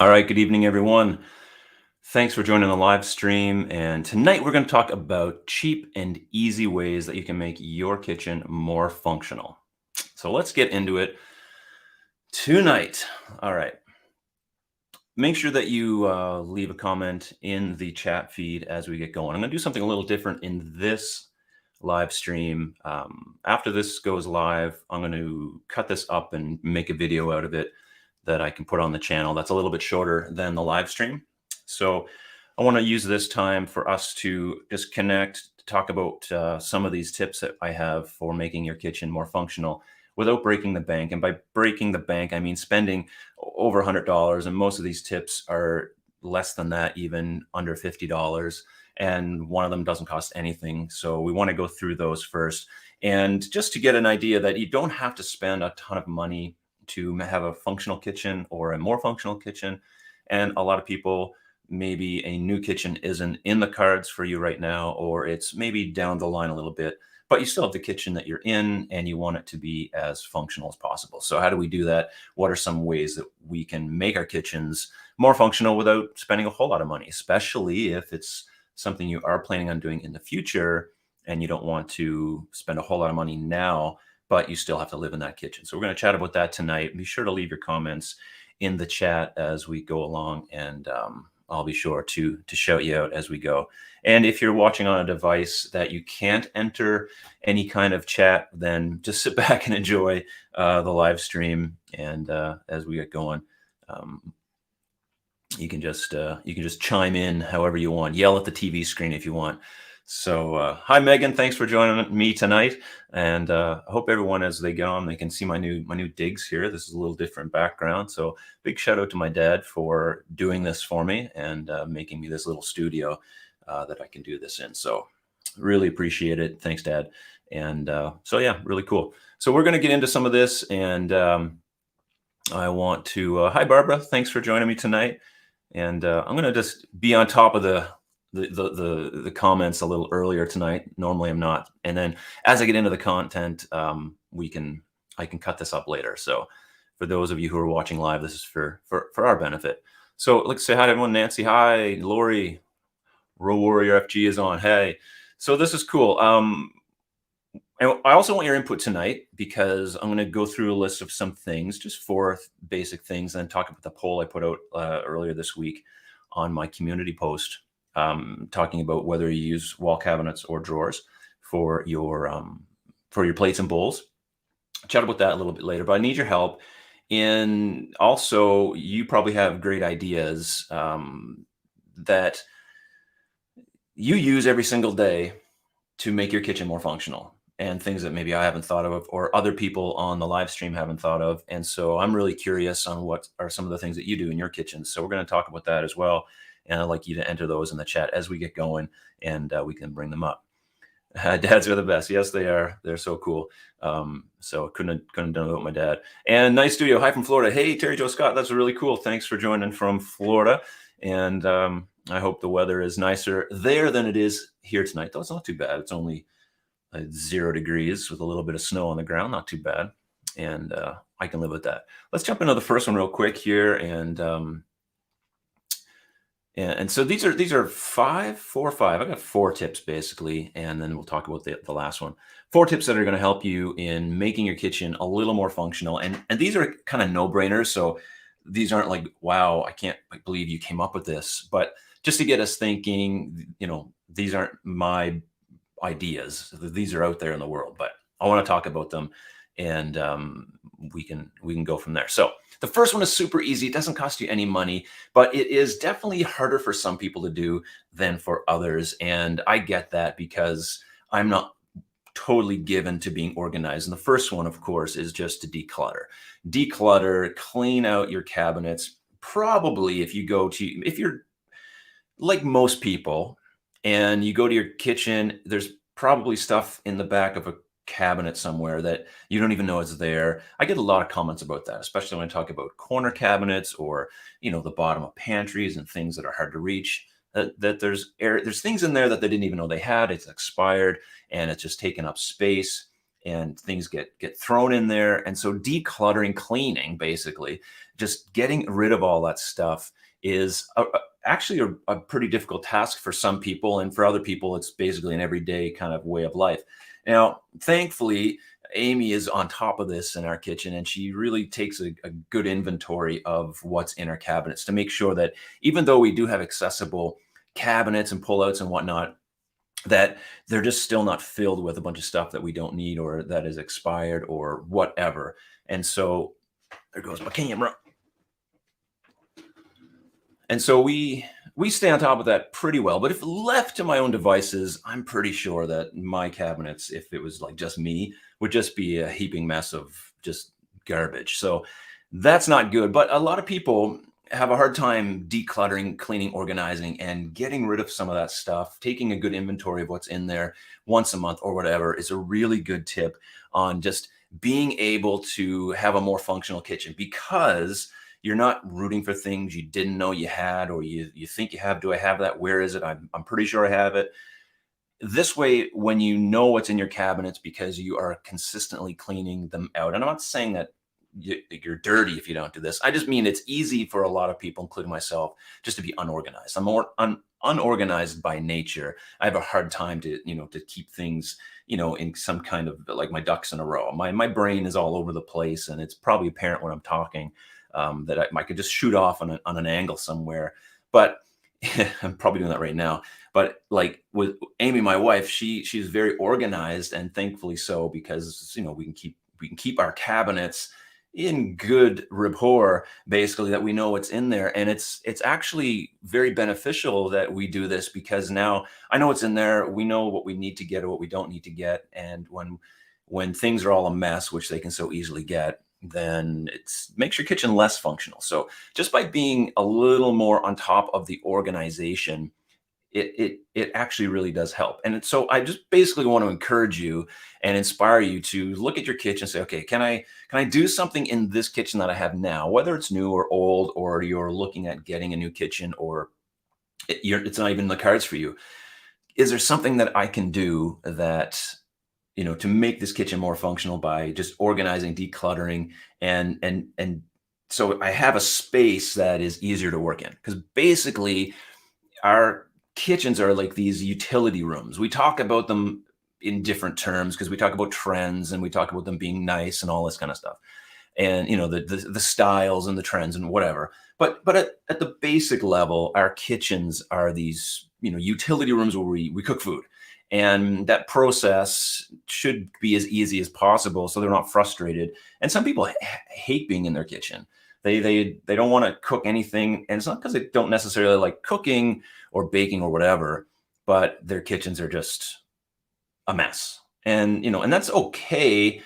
All right, good evening, everyone. Thanks for joining the live stream. And tonight we're going to talk about cheap and easy ways that you can make your kitchen more functional. So let's get into it tonight. All right. Make sure that you leave a comment in the chat feed as we get going. I'm going to do something a little different in this live stream. After this goes live, I'm going to cut this up and make a video out of it that I can put on the channel that's a little bit shorter than the live stream. So I want to use this time for us to just connect, talk about some of these tips that I have for making your kitchen more functional without breaking the bank. And by breaking the bank, I mean spending over $100. And most of these tips are less than that, even under $50. And one of them doesn't cost anything. So we want to go through those first. And just to get an idea that you don't have to spend a ton of money to have a functional kitchen or a more functional kitchen. And a lot of people, maybe a new kitchen isn't in the cards for you right now, or it's maybe down the line a little bit, but you still have the kitchen that you're in and you want it to be as functional as possible. So how do we do that? What are some ways that we can make our kitchens more functional without spending a whole lot of money, especially if it's something you are planning on doing in the future and you don't want to spend a whole lot of money now, but you still have to live in that kitchen. So we're going to chat about that tonight. Be sure to leave your comments in the chat as we go along, and I'll be sure to shout you out as we go. And if you're watching on a device that you can't enter any kind of chat, then just sit back and enjoy the live stream. And as we get going, um, you can just chime in however you want. Yell at the TV screen if you want. So hi Megan, thanks for joining me tonight, and I hope everyone as they go on they can see my new digs here. This is a little different background, so big shout out to my dad for doing this for me and making me this little studio that I can do this in. So really appreciate it. Thanks, Dad. And so yeah, really cool. So we're going to get into some of this, and I want to hi Barbara, thanks for joining me tonight. And I'm going to just be on top of the comments a little earlier tonight. Normally I'm not. And then as I get into the content, I can cut this up later. So for those of you who are watching live, this is for our benefit. So let's say hi to everyone. Nancy, hi. Lori, Row Warrior FG is on. Hey. So this is cool. And I also want your input tonight because I'm going to go through a list of some things, just four basic things, and then talk about the poll I put out earlier this week on my community post, talking about whether you use wall cabinets or drawers for your plates and bowls. Chat about that a little bit later, but I need your help. And also, you probably have great ideas that you use every single day to make your kitchen more functional, and things that maybe I haven't thought of or other people on the live stream haven't thought of. And so I'm really curious on what are some of the things that you do in your kitchen. So we're going to talk about that as well. And I'd like you to enter those in the chat as we get going, and we can bring them up. Dads are the best. Yes, they are. They're so cool. So couldn't have done it without my dad. And nice studio. Hi from Florida. Hey, Terry Joe Scott. That's really cool. Thanks for joining from Florida. And I hope the weather is nicer there than it is here tonight. Though it's not too bad. It's only 0 degrees with a little bit of snow on the ground. Not too bad. And I can live with that. Let's jump into the first one real quick here. And so these are 4 or 5. I got 4 tips basically, and then we'll talk about the last one. 4 tips that are going to help you in making your kitchen a little more functional. And these are kind of no-brainers. So these aren't like, wow, I can't believe you came up with this. But just to get us thinking, these aren't my ideas. These are out there in the world, but I want to talk about them, and we can go from there. So the first one is super easy. It doesn't cost you any money, but it is definitely harder for some people to do than for others. And I get that because I'm not totally given to being organized. And the first one, of course, is just to declutter, clean out your cabinets. Probably if you're like most people and you go to your kitchen, there's probably stuff in the back of a cabinet somewhere that you don't even know is there. I get a lot of comments about that, especially when I talk about corner cabinets or, the bottom of pantries and things that are hard to reach. That there's things in there that they didn't even know they had. It's expired and it's just taken up space. and things get thrown in there. And so decluttering, cleaning, basically, just getting rid of all that stuff is actually a pretty difficult task for some people, and for other people, it's basically an everyday kind of way of life. Now, thankfully, Amy is on top of this in our kitchen, and she really takes a good inventory of what's in our cabinets to make sure that even though we do have accessible cabinets and pullouts and whatnot, that they're just still not filled with a bunch of stuff that we don't need or that is expired or whatever. And so there goes my camera. And so we stay on top of that pretty well. But if left to my own devices, I'm pretty sure that my cabinets, if it was like just me, would just be a heaping mess of just garbage. So that's not good. But a lot of people have a hard time decluttering, cleaning, organizing, and getting rid of some of that stuff. Taking a good inventory of what's in there once a month or whatever is a really good tip on just being able to have a more functional kitchen, because you're not rooting for things you didn't know you had, or you think you have. Do I have that? Where is it? I'm pretty sure I have it. This way, when you know what's in your cabinets because you are consistently cleaning them out, and I'm not saying that you're dirty if you don't do this. I just mean it's easy for a lot of people, including myself, just to be unorganized. I'm more unorganized by nature. I have a hard time to keep things, in some kind of like my ducks in a row. My brain is all over the place, and it's probably apparent when I'm talking, that I could just shoot off on an angle somewhere. But I'm probably doing that right now. But like with Amy, my wife, she's very organized, and thankfully so, because we can keep our cabinets in good rapport, basically, that we know what's in there. And it's actually very beneficial that we do this, because now I know what's in there. We know what we need to get or what we don't need to get. And when things are all a mess, which they can so easily get, then it makes your kitchen less functional. So just by being a little more on top of the organization, it actually really does help. And so I just basically want to encourage you and inspire you to look at your kitchen and say, okay, can I do something in this kitchen that I have now, whether it's new or old, or you're looking at getting a new kitchen, or it's not even in the cards for you. Is there something that I can do that, to make this kitchen more functional by just organizing, decluttering, and so I have a space that is easier to work in? Because basically, our kitchens are like these utility rooms. We talk about them in different terms because we talk about trends, and we talk about them being nice and all this kind of stuff, and the styles and the trends and whatever. But at the basic level, our kitchens are these utility rooms where we cook food, and that process should be as easy as possible, so they're not frustrated. And some people hate being in their kitchen. They don't want to cook anything, and it's not because they don't necessarily like cooking or baking or whatever, but their kitchens are just a mess. And that's okay.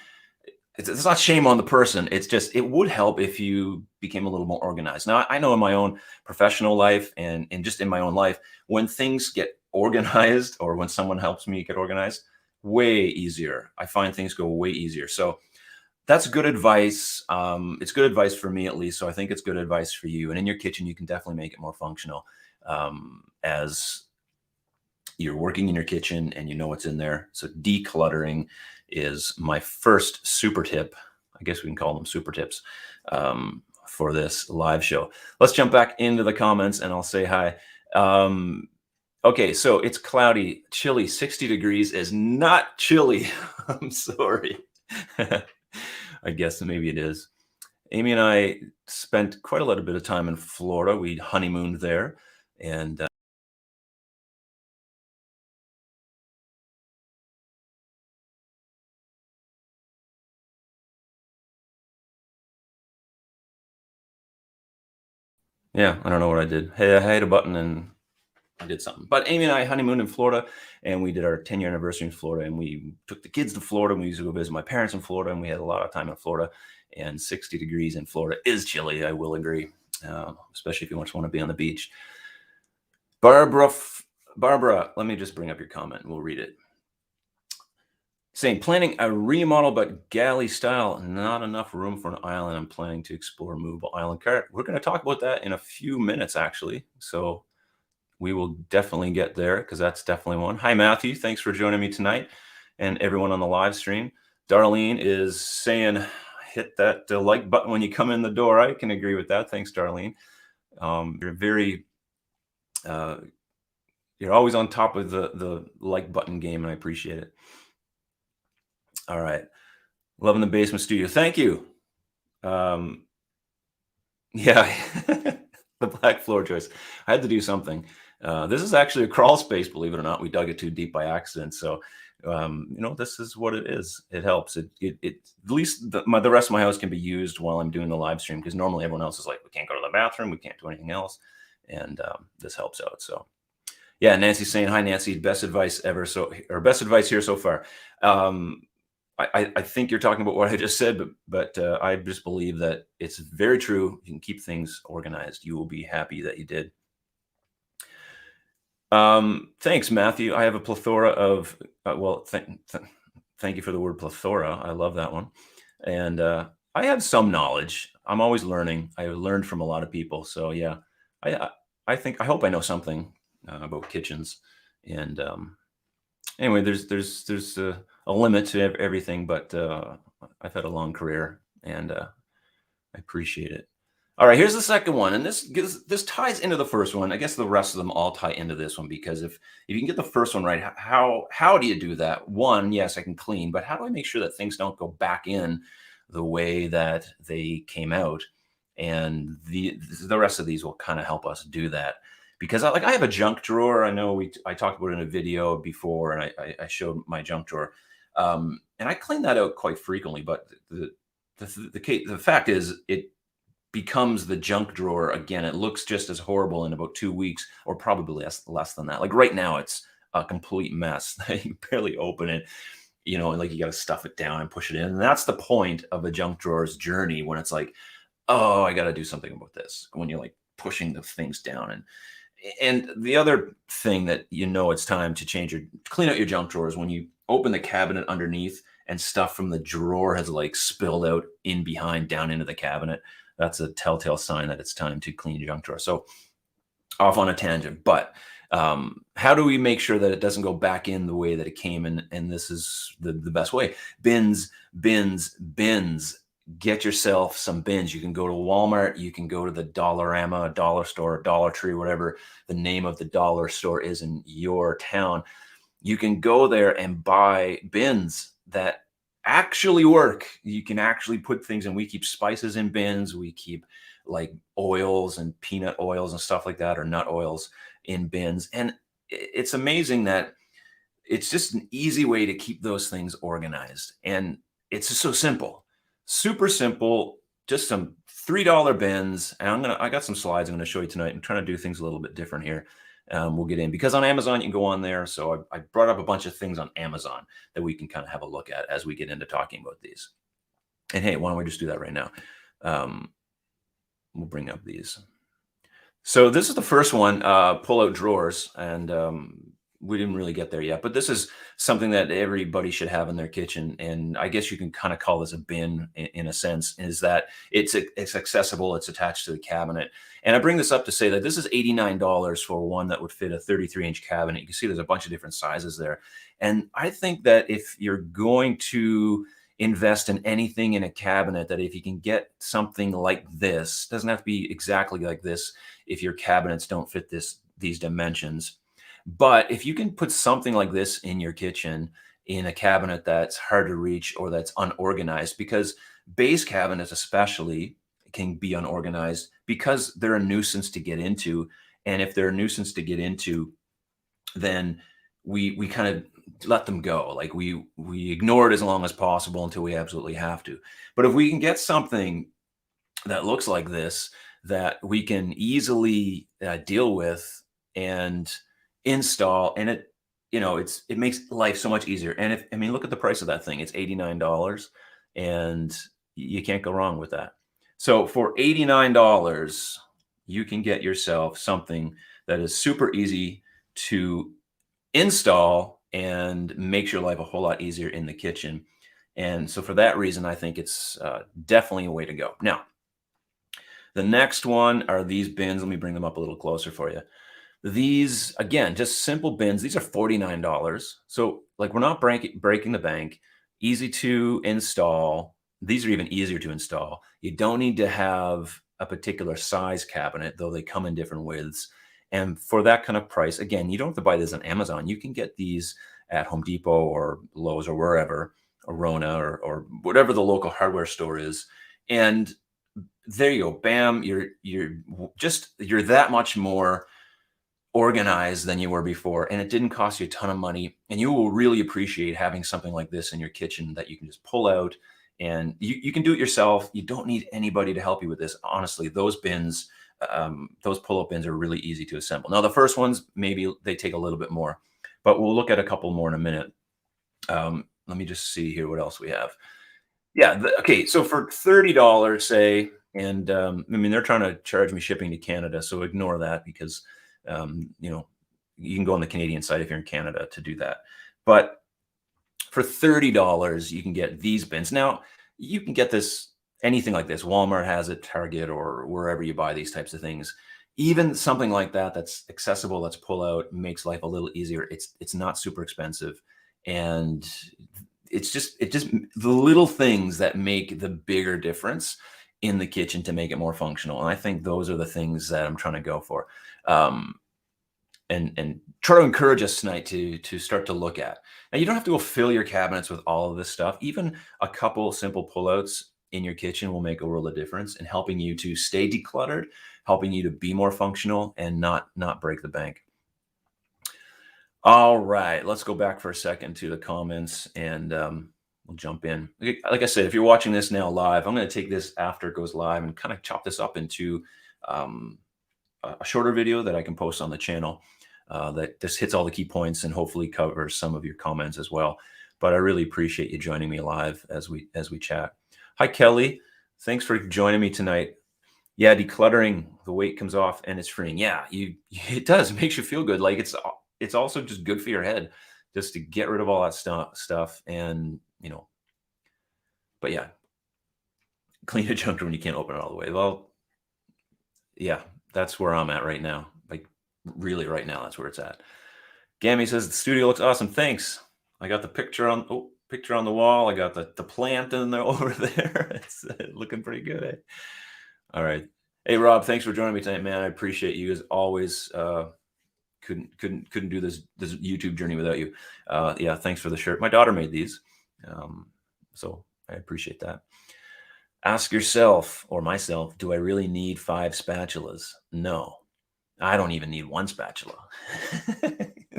It's not shame on the person. It's just, it would help if you became a little more organized. Now, I know in my own professional life, and just in my own life, when things get organized, or when someone helps me get organized, way easier. I find things go way easier. So that's good advice. It's good advice for me, at least. So I think it's good advice for you. And in your kitchen, you can definitely make it more functional, as you're working in your kitchen and you know what's in there. So decluttering is my first super tip. I guess we can call them super tips, for this live show. Let's jump back into the comments and I'll say hi. Okay, so it's cloudy, chilly. 60 degrees is not chilly. I'm sorry. I guess maybe it is. Amy and I spent quite a little bit of time in Florida. We honeymooned there, and yeah, I don't know what I did. Hey, I hit a button and I did something. But Amy and I honeymooned in Florida, and we did our 10-year anniversary in Florida, and we took the kids to Florida, and we used to go visit my parents in Florida, and we had a lot of time in Florida. And 60 degrees in Florida is chilly, I will agree, especially if you just want to be on the beach. Barbara, let me just bring up your comment. We'll read it. Saying, planning a remodel, but galley style, not enough room for an island. I'm planning to explore a movable island cart. We're going to talk about that in a few minutes, actually. So we will definitely get there, because that's definitely one. Hi, Matthew. Thanks for joining me tonight, and everyone on the live stream. Darlene is saying, hit that like button when you come in the door. I can agree with that. Thanks, Darlene. You're very, uh, you're always on top of the like button game, and I appreciate it. All right. Loving the basement studio. Thank you. Um, yeah, the black floor choice. I had to do something. This is actually a crawl space, believe it or not. We dug it too deep by accident. So, this is what it is. It helps. It at least the rest of my house can be used while I'm doing the live stream, because normally everyone else is like, we can't go to the bathroom, we can't do anything else, and this helps out. So, yeah, Nancy's saying, hi, Nancy, best advice ever. So, or best advice here so far. I think you're talking about what I just said, but I just believe that it's very true. You can keep things organized. You will be happy that you did. Thanks, Matthew. I have a plethora of, thank you for the word plethora. I love that one. And I have some knowledge. I'm always learning. I learned from a lot of people. So yeah, I hope I know something about kitchens. And anyway, there's a limit to everything, but I've had a long career, and I appreciate it. All right, here's the second one, and this ties into the first one. I guess the rest of them all tie into this one, because if you can get the first one right, how do you do that? One, yes, I can clean, but how do I make sure that things don't go back in the way that they came out? And the rest of these will kind of help us do that, because I have a junk drawer. I know I talked about it in a video before, and I showed my junk drawer, and I clean that out quite frequently. But the fact is, it becomes the junk drawer again. It looks just as horrible in about 2 weeks, or probably less than that. Like right now, it's a complete mess. You can barely open it, and like you got to stuff it down and push it in. And that's the point of a junk drawer's journey, when it's like, oh, I got to do something about this. When you're like pushing the things down, and the other thing that it's time to clean out your junk drawer is when you open the cabinet underneath and stuff from the drawer has like spilled out in behind down into the cabinet. That's a telltale sign that it's time to clean your junk drawer. So, off on a tangent, but how do we make sure that it doesn't go back in the way that it came in? And this is the best way. Bins, bins, bins. Get yourself some bins. You can go to Walmart, you can go to the Dollarama, dollar store, Dollar Tree, whatever the name of the dollar store is in your town. You can go there and buy bins that actually work. You can actually put things in. We keep spices in bins. We keep like oils and peanut oils and stuff like that, or nut oils in bins. And it's amazing that it's just an easy way to keep those things organized. And it's just so simple, super simple, just some $3 bins. And I got some slides I'm going to show you tonight. I'm trying to do things a little bit different here. We'll get in, because on Amazon, you can go on there. So I brought up a bunch of things on Amazon that we can kind of have a look at as we get into talking about these. And hey, why don't we just do that right now? We'll bring up these. So this is the first one, pull out drawers. And we didn't really get there yet, but this is something that everybody should have in their kitchen. And I guess you can kind of call this a bin in a sense, is that it's accessible. It's attached to the cabinet. And I bring this up to say that this is $89 for one that would fit a 33-inch cabinet. You can see there's a bunch of different sizes there. And I think that if you're going to invest in anything in a cabinet, that if you can get something like this, doesn't have to be exactly like this if your cabinets don't fit these dimensions. But if you can put something like this in your kitchen, in a cabinet that's hard to reach or that's unorganized, because base cabinets especially can be unorganized because they're a nuisance to get into. And if they're a nuisance to get into, then we kind of let them go. Like we ignore it as long as possible until we absolutely have to. But if we can get something that looks like this, that we can easily deal with and install, and it makes life so much easier. And look at the price of that thing. It's $89, and you can't go wrong with that. So for $89, you can get yourself something that is super easy to install and makes your life a whole lot easier in the kitchen. And so for that reason, I think it's definitely a way to go. Now, the next one are these bins. Let me bring them up a little closer for you. These, again, just simple bins. These are $49. So like, we're not breaking the bank. easy to install. These are even easier to install. You don't need to have a particular size cabinet, though they come in different widths. And for that kind of price, again, you don't have to buy this on Amazon. You can get these at Home Depot or Lowe's or wherever, or Rona or whatever the local hardware store is. And there you go. Bam, you're that much more organized than you were before, and it didn't cost you a ton of money, and you will really appreciate having something like this in your kitchen that you can just pull out, and you can do it yourself. You don't need anybody to help you with this. Honestly, those bins, those pull-up bins are really easy to assemble. Now, the first ones, maybe they take a little bit more, but we'll look at a couple more in a minute. Let me just see here what else we have. Yeah, okay, so for $30, say, and, I mean, they're trying to charge me shipping to Canada, so ignore that because, you know, you can go on the Canadian side if you're in Canada to do that. But for $30, you can get these bins. Now, you can get this anything like this. Walmart has it, Target, or wherever you buy these types of things. Even something like that that's accessible, let's pull out, makes life a little easier. It's not super expensive, and it just the little things that make the bigger difference in the kitchen to make it more functional. And I think those are the things that I'm trying to go for. Um, and try to encourage us tonight to start to look at. Now, you don't have to go fill your cabinets with all of this stuff. Even a couple simple pullouts in your kitchen will make a world of difference in helping you to stay decluttered, helping you to be more functional and not break the bank. All right, let's go back for a second to the comments and we'll jump in. Like I said, if you're watching this now live, I'm going to take this after it goes live and kind of chop this up into um, a shorter video that I can post on the channel that just hits all the key points and hopefully covers some of your comments as well. But I really appreciate you joining me live as we chat. Hi, Kelly. Thanks for joining me tonight. Yeah, decluttering, the weight comes off and it's freeing. Yeah, it does. It makes you feel good. Like it's also just good for your head just to get rid of all that stuff and, you know, but yeah, clean a junk when you can't open it all the way. Well, yeah, that's where I'm at right now. Like really right now, that's where it's at. Gammy says the studio looks awesome. Thanks. I got the picture on the wall. I got the plant in there over there. It's looking pretty good. Eh? All right. Hey Rob, thanks for joining me tonight, man. I appreciate you as always. Couldn't do this YouTube journey without you. Yeah, thanks for the shirt. My daughter made these. So I appreciate that. Ask yourself or myself, do I really need 5 spatulas? No, I don't even need 1 spatula.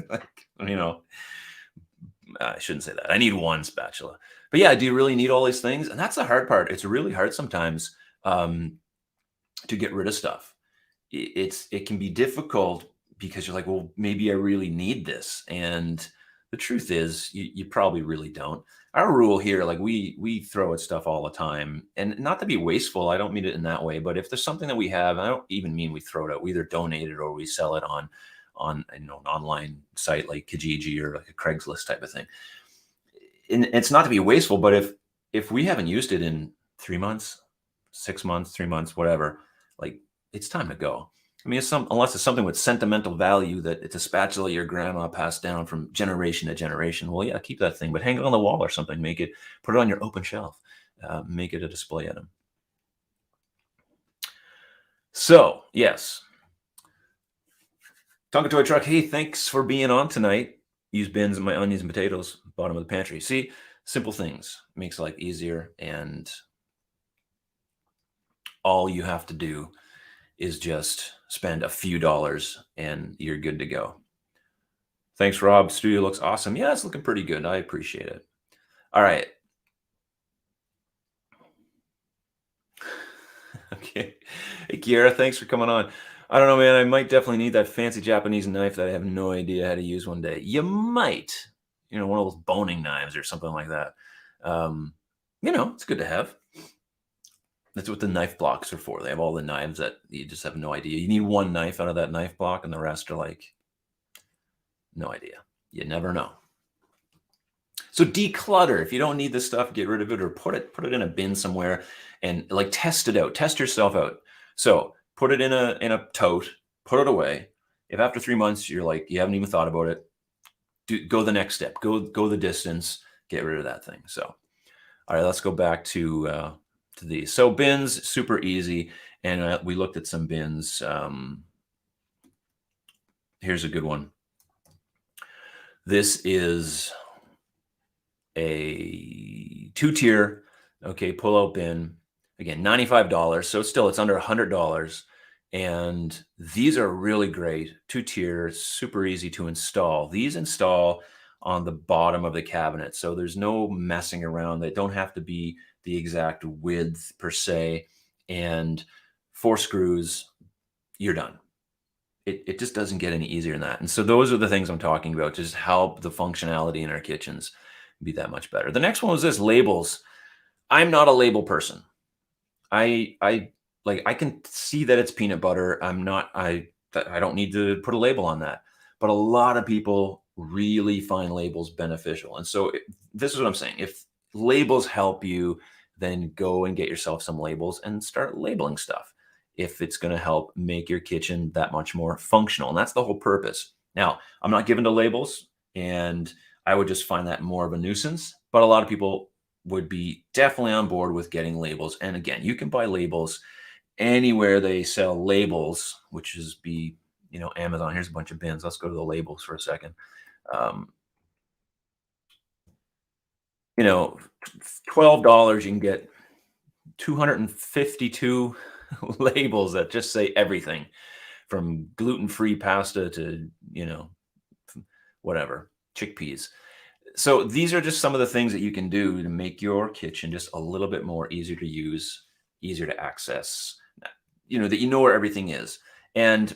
Like, you know, I shouldn't say that. I need 1 spatula. But yeah, do you really need all these things? And that's the hard part. It's really hard sometimes to get rid of stuff. It can be difficult because you're like, well, maybe I really need this. And the truth is you probably really don't. Our rule here, like we throw at stuff all the time, and not to be wasteful. I don't mean it in that way, but if there's something that we have, I don't even mean we throw it out. We either donate it or we sell it on an online site like Kijiji or like a Craigslist type of thing. And it's not to be wasteful, but if we haven't used it in 3 months, 6 months, 3 months, whatever, like it's time to go. I mean, unless it's something with sentimental value that it's a spatula your grandma passed down from generation to generation. Well, yeah, keep that thing, but hang it on the wall or something. Put it on your open shelf. Make it a display item. So, yes. Tonka Toy Truck, hey, thanks for being on tonight. Use bins of my onions and potatoes, bottom of the pantry. See, simple things makes life easier, and all you have to do is just spend a few dollars and you're good to go. Thanks, Rob. Studio looks awesome. Yeah, it's looking pretty good. I appreciate it. All right. Okay. Hey, Kiara, thanks for coming on. I don't know, man. I might definitely need that fancy Japanese knife that I have no idea how to use one day. You might, one of those boning knives or something like that. It's good to have. That's what the knife blocks are for. They have all the knives that you just have no idea. You need one knife out of that knife block, and the rest are like, no idea. You never know. So declutter. If you don't need this stuff, get rid of it or put it in a bin somewhere and like test it out. Test yourself out. So put it in a tote, put it away. If after 3 months you're like, you haven't even thought about it, go the next step. Go the distance. get rid of that thing. So, all right, let's go back to these. So bins, super easy. And we looked at some bins. Here's a good one. This is a two-tier, okay, pull-out bin. Again, $95. So still, it's under $100. And these are really great. Two-tier, super easy to install. These install on the bottom of the cabinet. So there's no messing around. They don't have to be the exact width per se. And 4 screws, you're done. It just doesn't get any easier than that. And so those are the things I'm talking about, just help the functionality in our kitchens be that much better. The next one was this, labels. I'm not a label person. I like, I can see that it's peanut butter. I don't need to put a label on that. But a lot of people really find labels beneficial. And so this is what I'm saying. If labels help you, then go and get yourself some labels and start labeling stuff if it's going to help make your kitchen that much more functional. And that's the whole purpose. Now, I'm not given to labels, and I would just find that more of a nuisance, but a lot of people would be definitely on board with getting labels. And again, you can buy labels anywhere they sell labels, which is Amazon. Here's a bunch of bins. Let's go to the labels for a second. Um, you know, $12, you can get 252 labels that just say everything from gluten-free pasta to, whatever, chickpeas. So these are just some of the things that you can do to make your kitchen just a little bit more easier to use, easier to access, that you know where everything is. And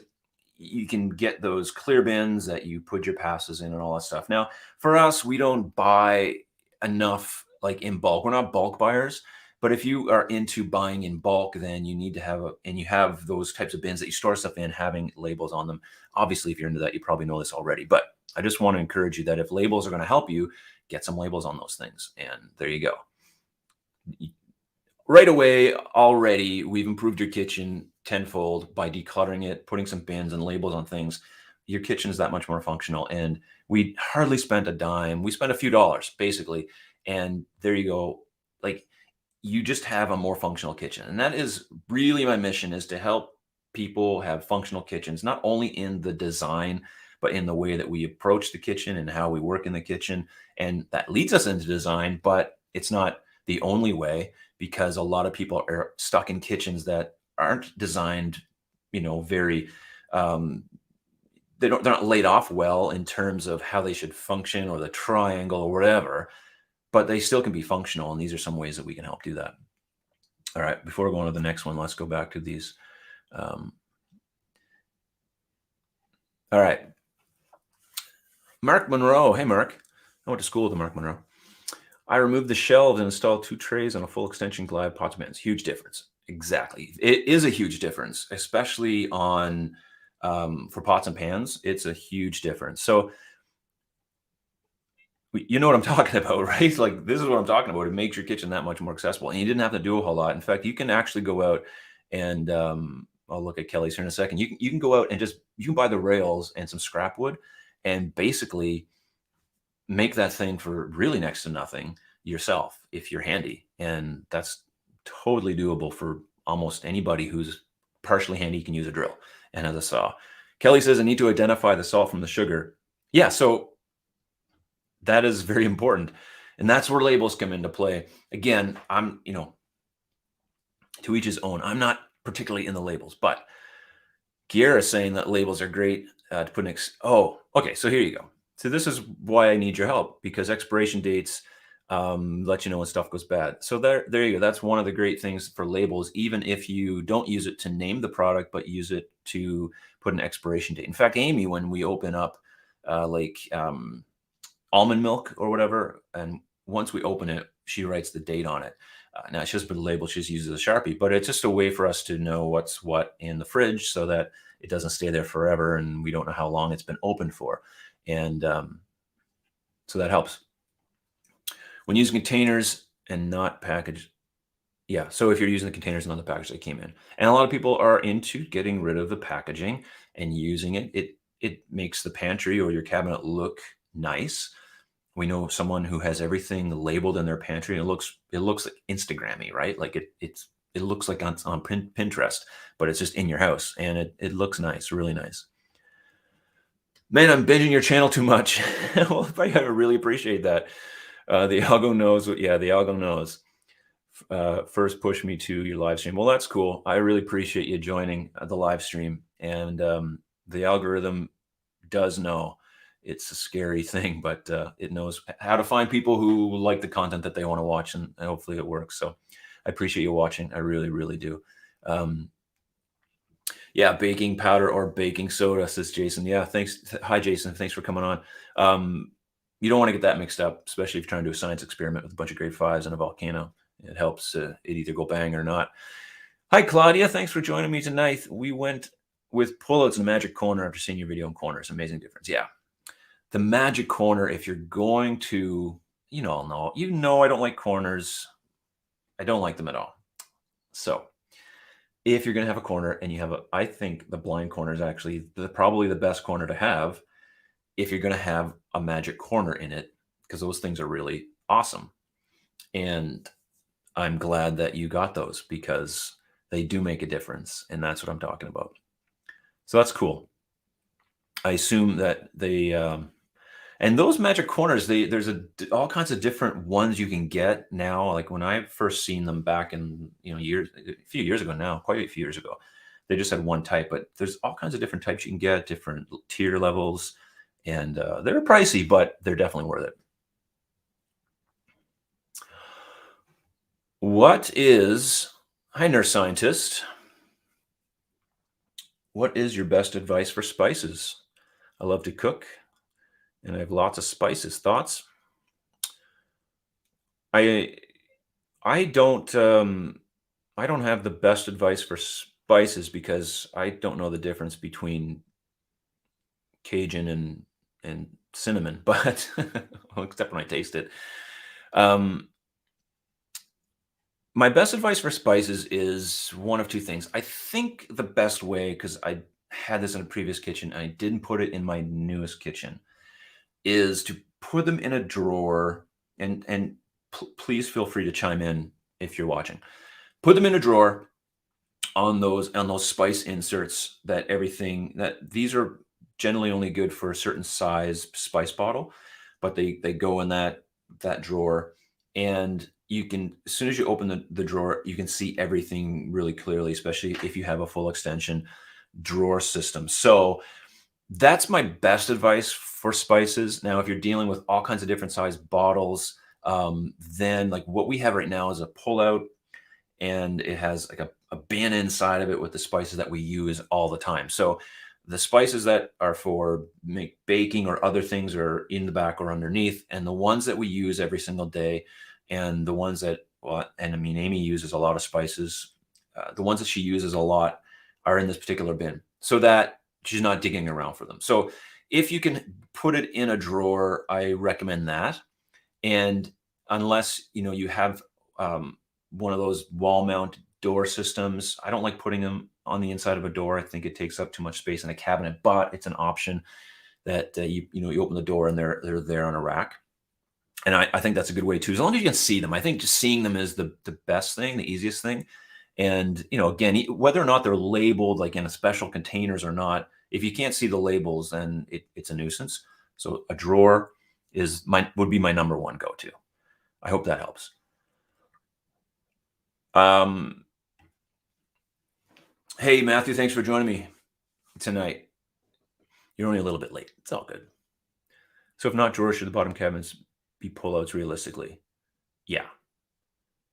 you can get those clear bins that you put your pastas in and all that stuff. Now, for us, we don't buy enough like in bulk. We're not bulk buyers. But if you are into buying in bulk, then you need to and you have those types of bins that you store stuff in, having labels on them. Obviously, if you're into that, you probably know this already. But I just want to encourage you that if labels are going to help you, get some labels on those things. And there you go. Right away, already, we've improved your kitchen tenfold by decluttering it, putting some bins and labels on things. Your kitchen is that much more functional. And we hardly spent a dime. We spent a few dollars, basically. And there you go. Like, you just have a more functional kitchen. And that is really my mission, is to help people have functional kitchens, not only in the design, but in the way that we approach the kitchen and how we work in the kitchen. And that leads us into design, but it's not the only way, because a lot of people are stuck in kitchens that aren't designed, very, they're not laid off well in terms of how they should function, or the triangle or whatever, but they still can be functional. And these are some ways that we can help do that. All right, before we go on to the next one, let's go back to these. All right. Mark Monroe. Hey, Mark. I went to school with Mark Monroe. I removed the shelves and installed 2 trays on a full extension Glide pots and pans. Huge difference. Exactly. It is a huge difference, especially on for pots and pans. It's a huge difference. So you know what I'm talking about, right? Like, this is what I'm talking about. It makes your kitchen that much more accessible, and you didn't have to do a whole lot. In fact, you can actually go out and I'll look at Kelly's here in a second. You can go out and you can buy the rails and some scrap wood, and basically make that thing for really next to nothing yourself if you're handy. And that's totally doable for almost anybody who's partially handy, can use a drill and has a saw. Kelly says, I need to identify the salt from the sugar. Yeah, so that is very important. And that's where labels come into play. Again, I'm, to each his own. I'm not particularly in the labels, but Kiera is saying that labels are great to put oh, okay. So here you go. So this is why I need your help, because expiration dates let you know when stuff goes bad. So there you go. That's one of the great things for labels, even if you don't use it to name the product, but use it to put an expiration date. In fact, Amy, when we open up almond milk or whatever, and once we open it, she writes the date on it. Now she doesn't put a label; she just uses a Sharpie. But it's just a way for us to know what's what in the fridge, so that it doesn't stay there forever, and we don't know how long it's been open for. And so that helps. When using containers and not packaged, yeah. So if you're using the containers and not the package that came in, and a lot of people are into getting rid of the packaging and using it, it makes the pantry or your cabinet look nice. We know someone who has everything labeled in their pantry. It looks like Instagrammy, right? Like it looks like on Pinterest, but it's just in your house, and it looks nice, really nice. Man, I'm binging your channel too much. Well, I really appreciate that. The algo knows what, yeah, the algo knows. First push me to your live stream. Well, that's cool. I really appreciate you joining the live stream. And the algorithm does know. It's a scary thing, but it knows how to find people who like the content that they want to watch, and hopefully it works. So I appreciate you watching. I really, really do. Um, yeah, baking powder or baking soda, says Jason. Yeah, thanks. Hi, Jason. Thanks for coming on. Um, you don't want to get that mixed up, especially if you're trying to do a science experiment with a bunch of grade fives and a volcano. It helps it either go bang or not. Hi, Claudia. Thanks for joining me tonight. We went with pullouts in the magic corner after seeing your video on corners. Amazing difference. Yeah. The magic corner, if you're going to, I don't like corners. I don't like them at all. So if you're going to have a corner and you have I think the blind corner is actually probably the best corner to have if you're going to have a magic corner in it, because those things are really awesome. And I'm glad that you got those because they do make a difference. And that's what I'm talking about. So that's cool. I assume that and those magic corners, there's all kinds of different ones you can get now. Like when I first seen them back in, a few years ago now, quite a few years ago, they just had one type, but there's all kinds of different types you can get, different tier levels, and they're pricey, but they're definitely worth it. Hi, nurse scientist. What is your best advice for spices? I love to cook and I have lots of spices. Thoughts? I I don't I don't have the best advice for spices because I don't know the difference between Cajun and cinnamon, but well, except when I taste it. Um, my best advice for spices is one of two things. I think the best way, because I had this in a previous kitchen, and I didn't put it in my newest kitchen, is to put them in a drawer. And please feel free to chime in if you're watching. Put them in a drawer on those spice inserts, that these are generally only good for a certain size spice bottle, but they go in that drawer, and you can, as soon as you open the drawer, you can see everything really clearly, especially if you have a full extension drawer system. So that's my best advice for spices. Now, if you're dealing with all kinds of different size bottles, then like what we have right now is a pullout, and it has like a bin inside of it with the spices that we use all the time. So the spices that are for make baking or other things are in the back or underneath, and the ones that we use every single day, and the ones that, well, and I mean, Amy uses a lot of spices. The ones that she uses a lot are in this particular bin, so that she's not digging around for them. So if you can put it in a drawer, I recommend that. And unless you have one of those wall mount door systems, I don't like putting them on the inside of a door. I think it takes up too much space in a cabinet, but it's an option that you open the door and they're there on a rack. And I think that's a good way too, as long as you can see them. I think just seeing them is the best thing, the easiest thing. And again, whether or not they're labeled like in a special containers or not, if you can't see the labels, then it's a nuisance. So a drawer would be my number one go-to. I hope that helps. Hey, Matthew, thanks for joining me tonight. You're only a little bit late. It's all good. So if not drawers, should the bottom cabinets be pullouts realistically? Yeah.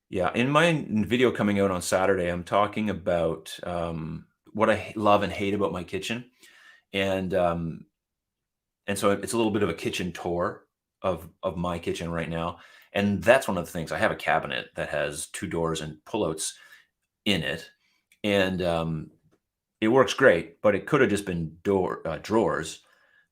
Yeah. In my video coming out on Saturday, I'm talking about what I love and hate about my kitchen. And so it's a little bit of a kitchen tour of my kitchen right now. And that's one of the things. I have a cabinet that has two doors and pullouts in it. And it works great, but it could have just been drawers.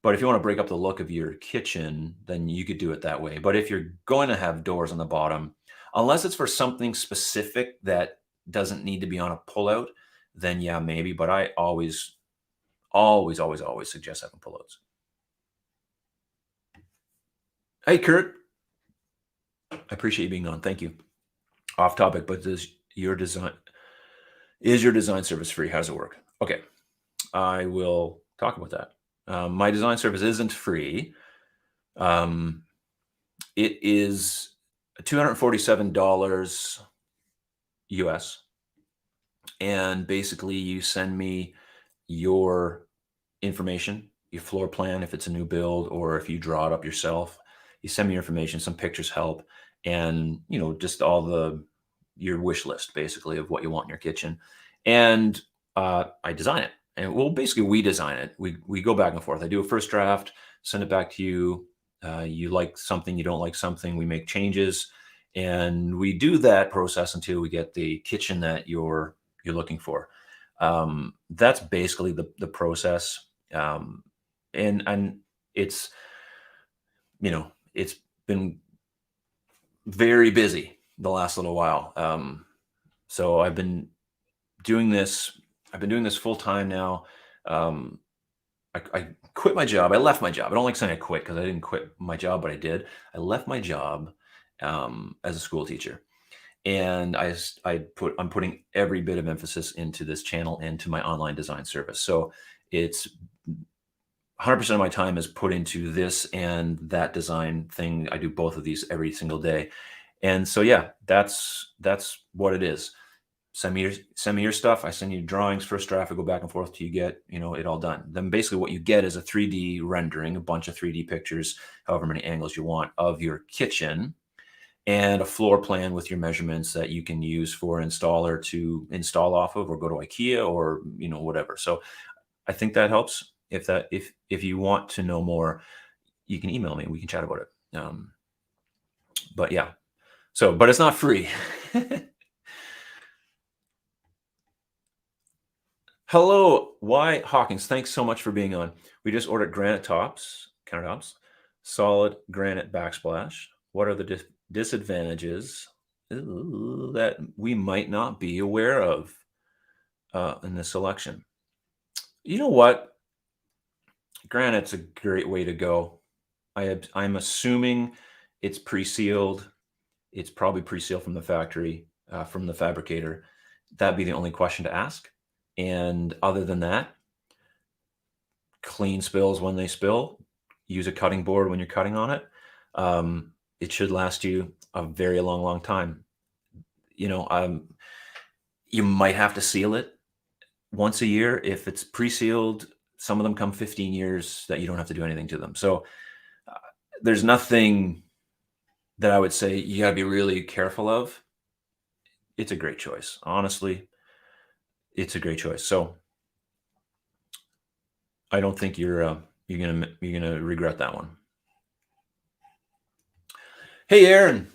But if you want to break up the look of your kitchen, then you could do it that way. But if you're going to have doors on the bottom, unless it's for something specific that doesn't need to be on a pullout, then yeah, maybe. But I always, always, always, always suggest having pullouts. Hey, Kurt. I appreciate you being on. Thank you. Off topic, but is your design service free? How does it work? Okay, I will talk about that. My design service isn't free. Um, it is $247 US, and basically you send me your information, your floor plan, if it's a new build or if you draw it up yourself. You send me your information, some pictures help, and just all your wish list basically of what you want in your kitchen. And I design it. And well, basically we design it. We go back and forth. I do a first draft, send it back to you. You like something, you don't like something, we make changes. And we do that process until we get the kitchen that you're looking for. That's basically the process. And it's it's been very busy the last little while. So doing this I've been doing this full time now. um, I quit my job. I left my job. I don't like saying I quit because I didn't quit my job, but I did. I left my job as a school teacher, and I'm putting every bit of emphasis into this channel and to my online design service. So it's 100% of my time is put into this and that design thing. I do both of these every single day. And so yeah, that's what it is. Send me your stuff. I send you drawings, first draft. I go back and forth till you get it all done. Then basically what you get is a 3D rendering, a bunch of 3D pictures, however many angles you want, of your kitchen, and a floor plan with your measurements that you can use for an installer to install off of, or go to IKEA, or whatever. So I think that helps. If you want to know more, you can email me. We can chat about it. But yeah, but it's not free. Hello, Y Hawkins. Thanks so much for being on. We just ordered granite countertops, solid granite backsplash. What are the disadvantages that we might not be aware of in this selection? You know what? Granite's a great way to go. I'm assuming it's pre-sealed. It's probably pre-sealed from the factory, from the fabricator. That'd be the only question to ask. And other than that, clean spills when they spill. Use a cutting board when you're cutting on it. It should last you a very long, long time. You might have to seal it once a year. If it's pre-sealed, some of them come 15 years that you don't have to do anything to them. So there's nothing that I would say you got to be really careful of. It's a great choice. Honestly, it's a great choice. So I don't think you're gonna regret that one. Hey, Aaron.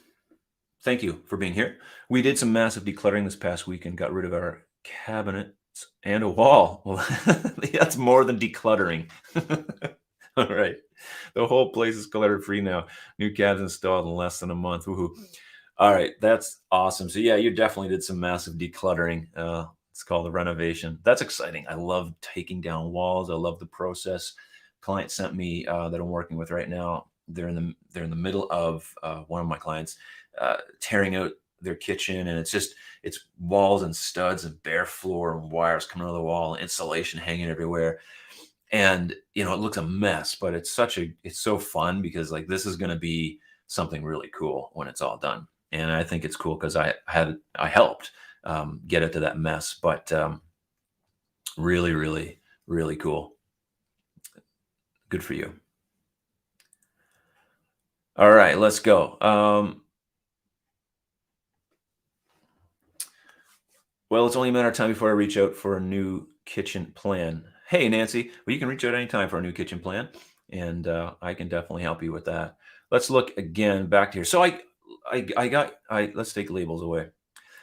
Thank you for being here. We did some massive decluttering this past week and got rid of our cabinets and a wall. Well, that's more than decluttering. All right. The whole place is clutter free now. New cabs installed in less than a month. Woohoo. All right. That's awesome. So yeah, you definitely did some massive decluttering. It's called a renovation. That's exciting. I love taking down walls. I love the process. Client sent me that I'm working with right now. They're in the middle of one of my clients tearing out their kitchen, and it's walls and studs and bare floor and wires coming out of the wall, insulation hanging everywhere. And it looks a mess, but it's so fun because like this is going to be something really cool when it's all done. And I think it's cool because I helped get it to that mess, but really, really, really cool. Good for you. All right, let's go. Well, it's only a matter of time before I reach out for a new kitchen plan. Hey, Nancy. Well, you can reach out anytime for a new kitchen plan, and I can definitely help you with that. Let's look again back to here. So let's take labels away.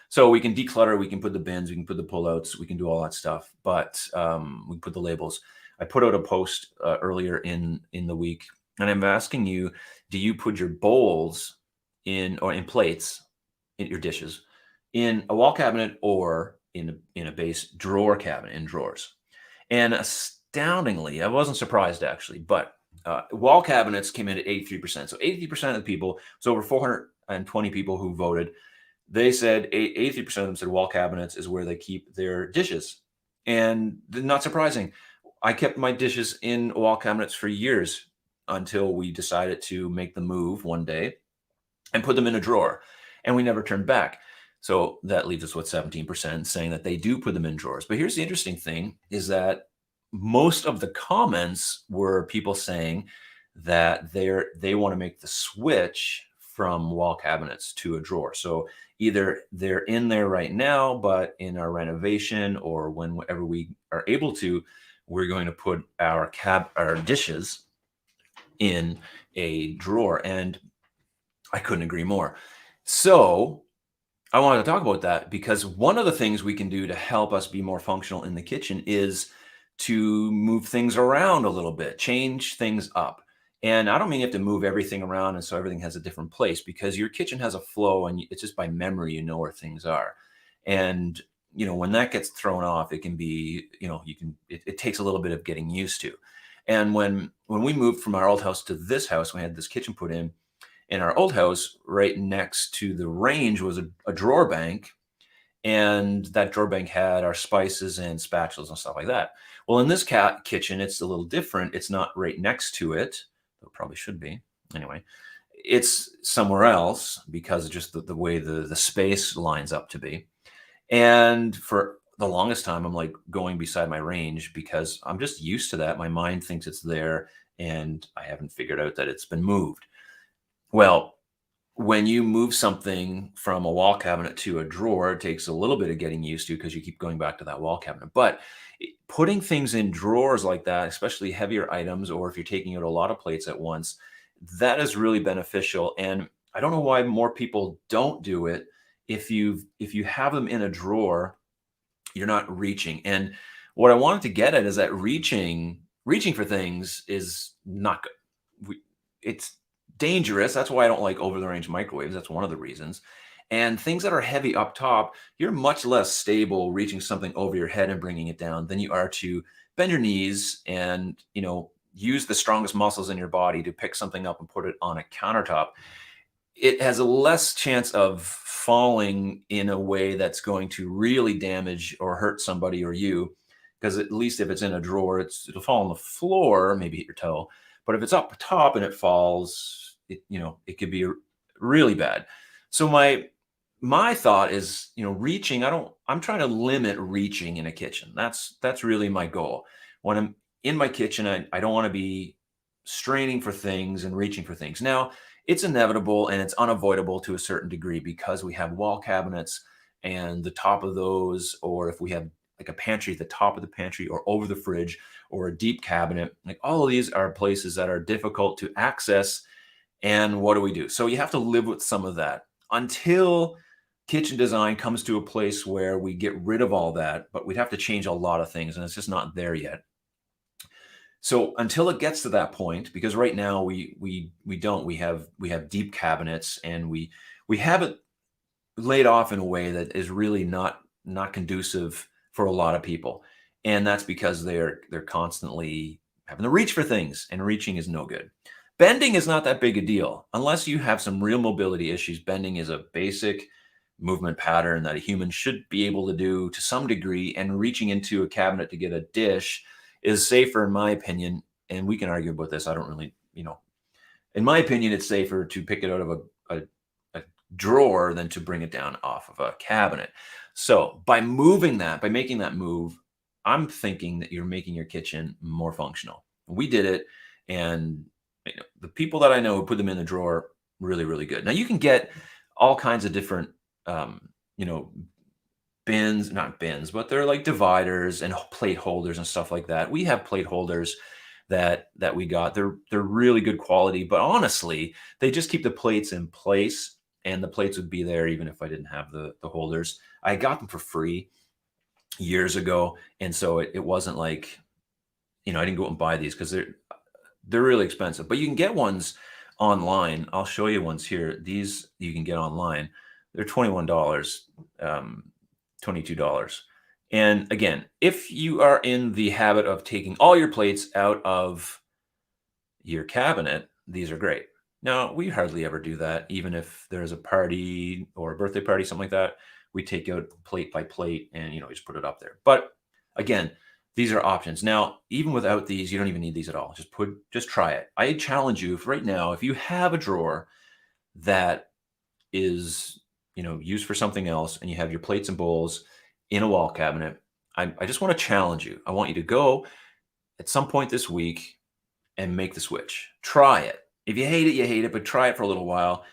So we can declutter, we can put the bins, we can put the pullouts, we can do all that stuff, but we put the labels. I put out a post earlier in the week, and I'm asking you, do you put your bowls in plates, in your dishes, in a wall cabinet or in a base drawer cabinet in drawers? And astoundingly, I wasn't surprised actually, but Wall cabinets came in at 83%. So 83% of the people, so over 420 people who voted, they said 83% of them said wall cabinets is where they keep their dishes. And not surprising. I kept my dishes in wall cabinets for years until we decided to make the move one day and put them in a drawer. And we never turned back. So that leaves us with 17% saying that they do put them in drawers. But here's the interesting thing is that most of the comments were people saying that they want to make the switch from wall cabinets to a drawer. So either they're in there right now, but in our renovation or whenever we are able to, we're going to put our dishes in a drawer. And I couldn't agree more. So I wanted to talk about that because one of the things we can do to help us be more functional in the kitchen is to move things around a little bit, change things up. And I don't mean you have to move everything around and so everything has a different place, because your kitchen has a flow and it's just by memory, you know where things are. And when that gets thrown off, it can be, it takes a little bit of getting used to. And when we moved from our old house to this house, we had this kitchen put in our old house. Right next to the range was a drawer bank, and that drawer bank had our spices and spatulas and stuff like that. Well, in this kitchen, it's a little different. It's not right next to it. It probably should be. Anyway, it's somewhere else because of just the way the space lines up to be. And for the longest time, I'm like going beside my range because I'm just used to that. My mind thinks it's there, and I haven't figured out that it's been moved. Well, when you move something from a wall cabinet to a drawer, it takes a little bit of getting used to because you keep going back to that wall cabinet. But putting things in drawers like that, especially heavier items, or if you're taking out a lot of plates at once, that is really beneficial. And I don't know why more people don't do it. If you have them in a drawer, you're not reaching. And what I wanted to get at is that reaching for things is not good. It's dangerous. That's why I don't like over the range microwaves. That's one of the reasons. And things that are heavy up top, you're much less stable reaching something over your head and bringing it down than you are to bend your knees and, use the strongest muscles in your body to pick something up and put it on a countertop. It has a less chance of falling in a way that's going to really damage or hurt somebody or you. Because at least if it's in a drawer, it'll fall on the floor, maybe hit your toe. But if it's up top and it falls, it could be really bad. So my thought is, reaching, I'm trying to limit reaching in a kitchen. That's really my goal. When I'm in my kitchen, I don't want to be straining for things and reaching for things. Now, it's inevitable and it's unavoidable to a certain degree because we have wall cabinets and the top of those, or if we have like a pantry at the top of the pantry or over the fridge or a deep cabinet, like all of these are places that are difficult to access. And what do we do? So you have to live with some of that until kitchen design comes to a place where we get rid of all that, but we'd have to change a lot of things and it's just not there yet. So until it gets to that point, because right now we don't, we have deep cabinets and we have it laid off in a way that is really not conducive for a lot of people. And that's because they're constantly having to reach for things, and reaching is no good. Bending is not that big a deal. Unless you have some real mobility issues, bending is a basic movement pattern that a human should be able to do to some degree, and reaching into a cabinet to get a dish is safer in my opinion. And we can argue about this. I don't really, in my opinion, it's safer to pick it out of a drawer than to bring it down off of a cabinet. So by making that move, I'm thinking that you're making your kitchen more functional. We did it, and the people that I know who put them in the drawer, really, really good. Now you can get all kinds of different, bins, not bins, but they're like dividers and plate holders and stuff like that. We have plate holders that we got. They're really good quality, but honestly, they just keep the plates in place, and the plates would be there even if I didn't have the holders. I got them for free years ago, and so it wasn't like, I didn't go out and buy these because they're really expensive. But you can get ones online. I'll show you ones here. These you can get online. They're $21, $22. And again, if you are in the habit of taking all your plates out of your cabinet, these are great. Now, we hardly ever do that. Even if there's a party or a birthday party, something like that, we take out plate by plate and, just put it up there. But again, these are options. Now, even without these, you don't even need these at all. Just try it. I challenge you, if right now, if you have a drawer that is, used for something else and you have your plates and bowls in a wall cabinet, I just want to challenge you. I want you to go at some point this week and make the switch. Try it. If you hate it, you hate it, but try it for a little while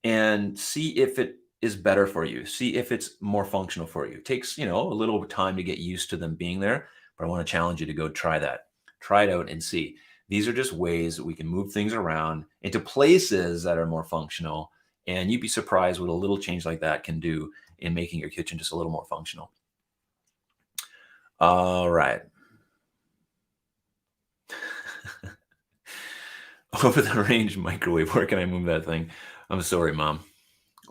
and see if it is better for you. See if it's more functional for you. It takes, a little time to get used to them being there, but I want to challenge you to go try that. Try it out and see. These are just ways that we can move things around into places that are more functional. And you'd be surprised what a little change like that can do in making your kitchen just a little more functional. All right. Over the range microwave. Where can I move that thing? I'm sorry, Mom.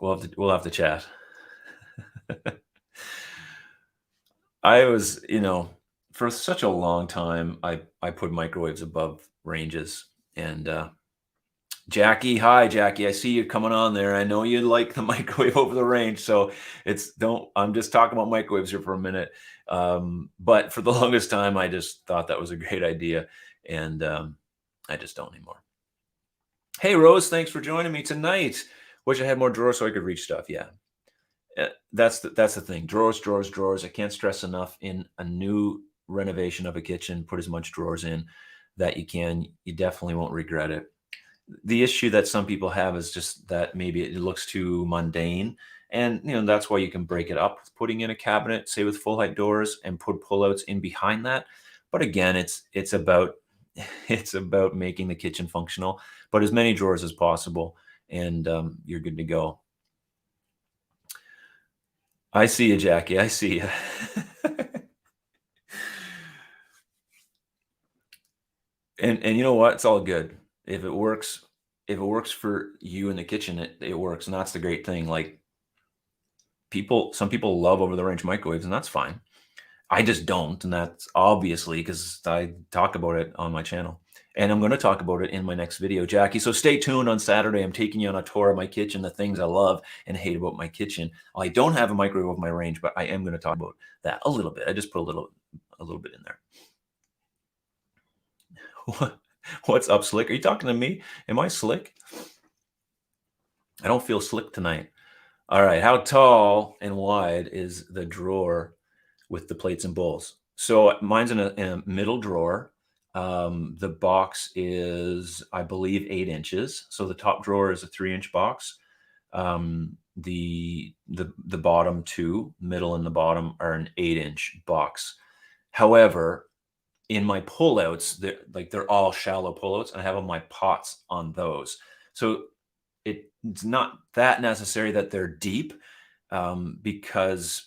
We'll have to chat. I was, for such a long time, I put microwaves above ranges. And Jackie, hi Jackie, I see you coming on there. I know you like the microwave over the range, so I'm just talking about microwaves here for a minute. But for the longest time, I just thought that was a great idea, and I just don't anymore. Hey Rose, thanks for joining me tonight. Wish I had more drawers so I could reach stuff. Yeah. That's the thing. Drawers, drawers, drawers. I can't stress enough, in a new renovation of a kitchen, put as much drawers in that you can. You definitely won't regret it. The issue that some people have is just that maybe it looks too mundane. And that's why you can break it up, putting in a cabinet, say with full height doors, and put pullouts in behind that. But again, it's about it's about making the kitchen functional, but as many drawers as possible, and you're good to go. I see you, Jackie. I see you. And you know what? It's all good. If it works for you in the kitchen, it works. And that's the great thing. Like, some people love over the range microwaves, and that's fine. I just don't. And that's obviously because I talk about it on my channel. And I'm going to talk about it in my next video, Jackie. So stay tuned on Saturday. I'm taking you on a tour of my kitchen, the things I love and hate about my kitchen. I don't have a microwave of my range, but I am going to talk about that a little bit. I just put a little bit in there. What's up, Slick? Are you talking to me? Am I slick? I don't feel slick tonight. All right. How tall and wide is the drawer with the plates and bowls? So mine's in a middle drawer. The box is, I believe, 8 inches. So the top drawer is a 3-inch box. The bottom two, middle and the bottom, are an 8-inch box. However, in my pullouts, they're all shallow pullouts, and I have all my pots on those. So it's not that necessary that they're deep, because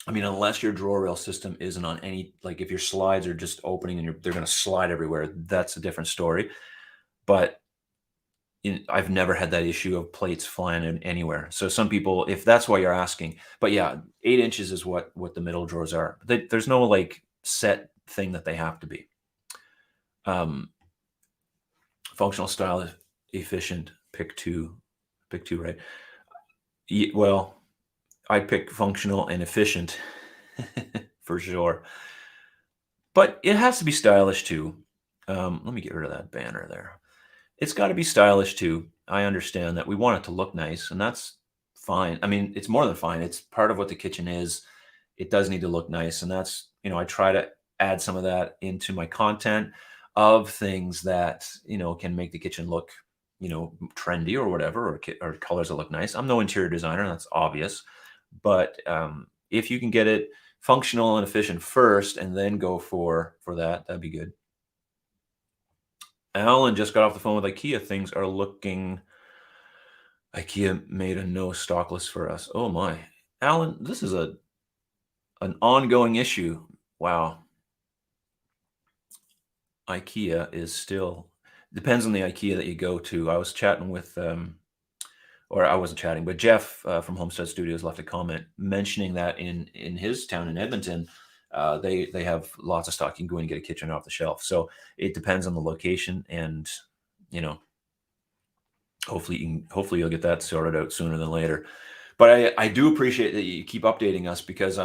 unless your drawer rail system isn't on any, like if your slides are just opening and they're going to slide everywhere, that's a different story. But I've never had that issue of plates flying in anywhere. So some people, if that's why you're asking, but yeah, 8 inches is what the middle drawers are. There's no like set thing that they have to be. Functional style, efficient, pick two, right? Well, I pick functional and efficient for sure. But it has to be stylish too. Let me get rid of that banner there. It's got to be stylish too. I understand that we want it to look nice, and that's fine. It's more than fine. It's part of what the kitchen is. It does need to look nice, and that's, I try to add some of that into my content of things that, can make the kitchen look, trendy or whatever, or colors that look nice. I'm no interior designer, that's obvious. But if you can get it functional and efficient first and then go for that, that'd be good. Alan just got off the phone with IKEA. Things are looking... IKEA made a no stock list for us. Oh my. Alan, this is an ongoing issue. Wow. IKEA is still... Depends on the IKEA that you go to. I was chatting with... or I wasn't chatting, but Jeff from Homestead Studios left a comment mentioning that in his town in Edmonton, They have lots of stock. You can go in and get a kitchen off the shelf. So it depends on the location, and you know, hopefully you'll get that sorted out sooner than later. But I do appreciate that you keep updating us, because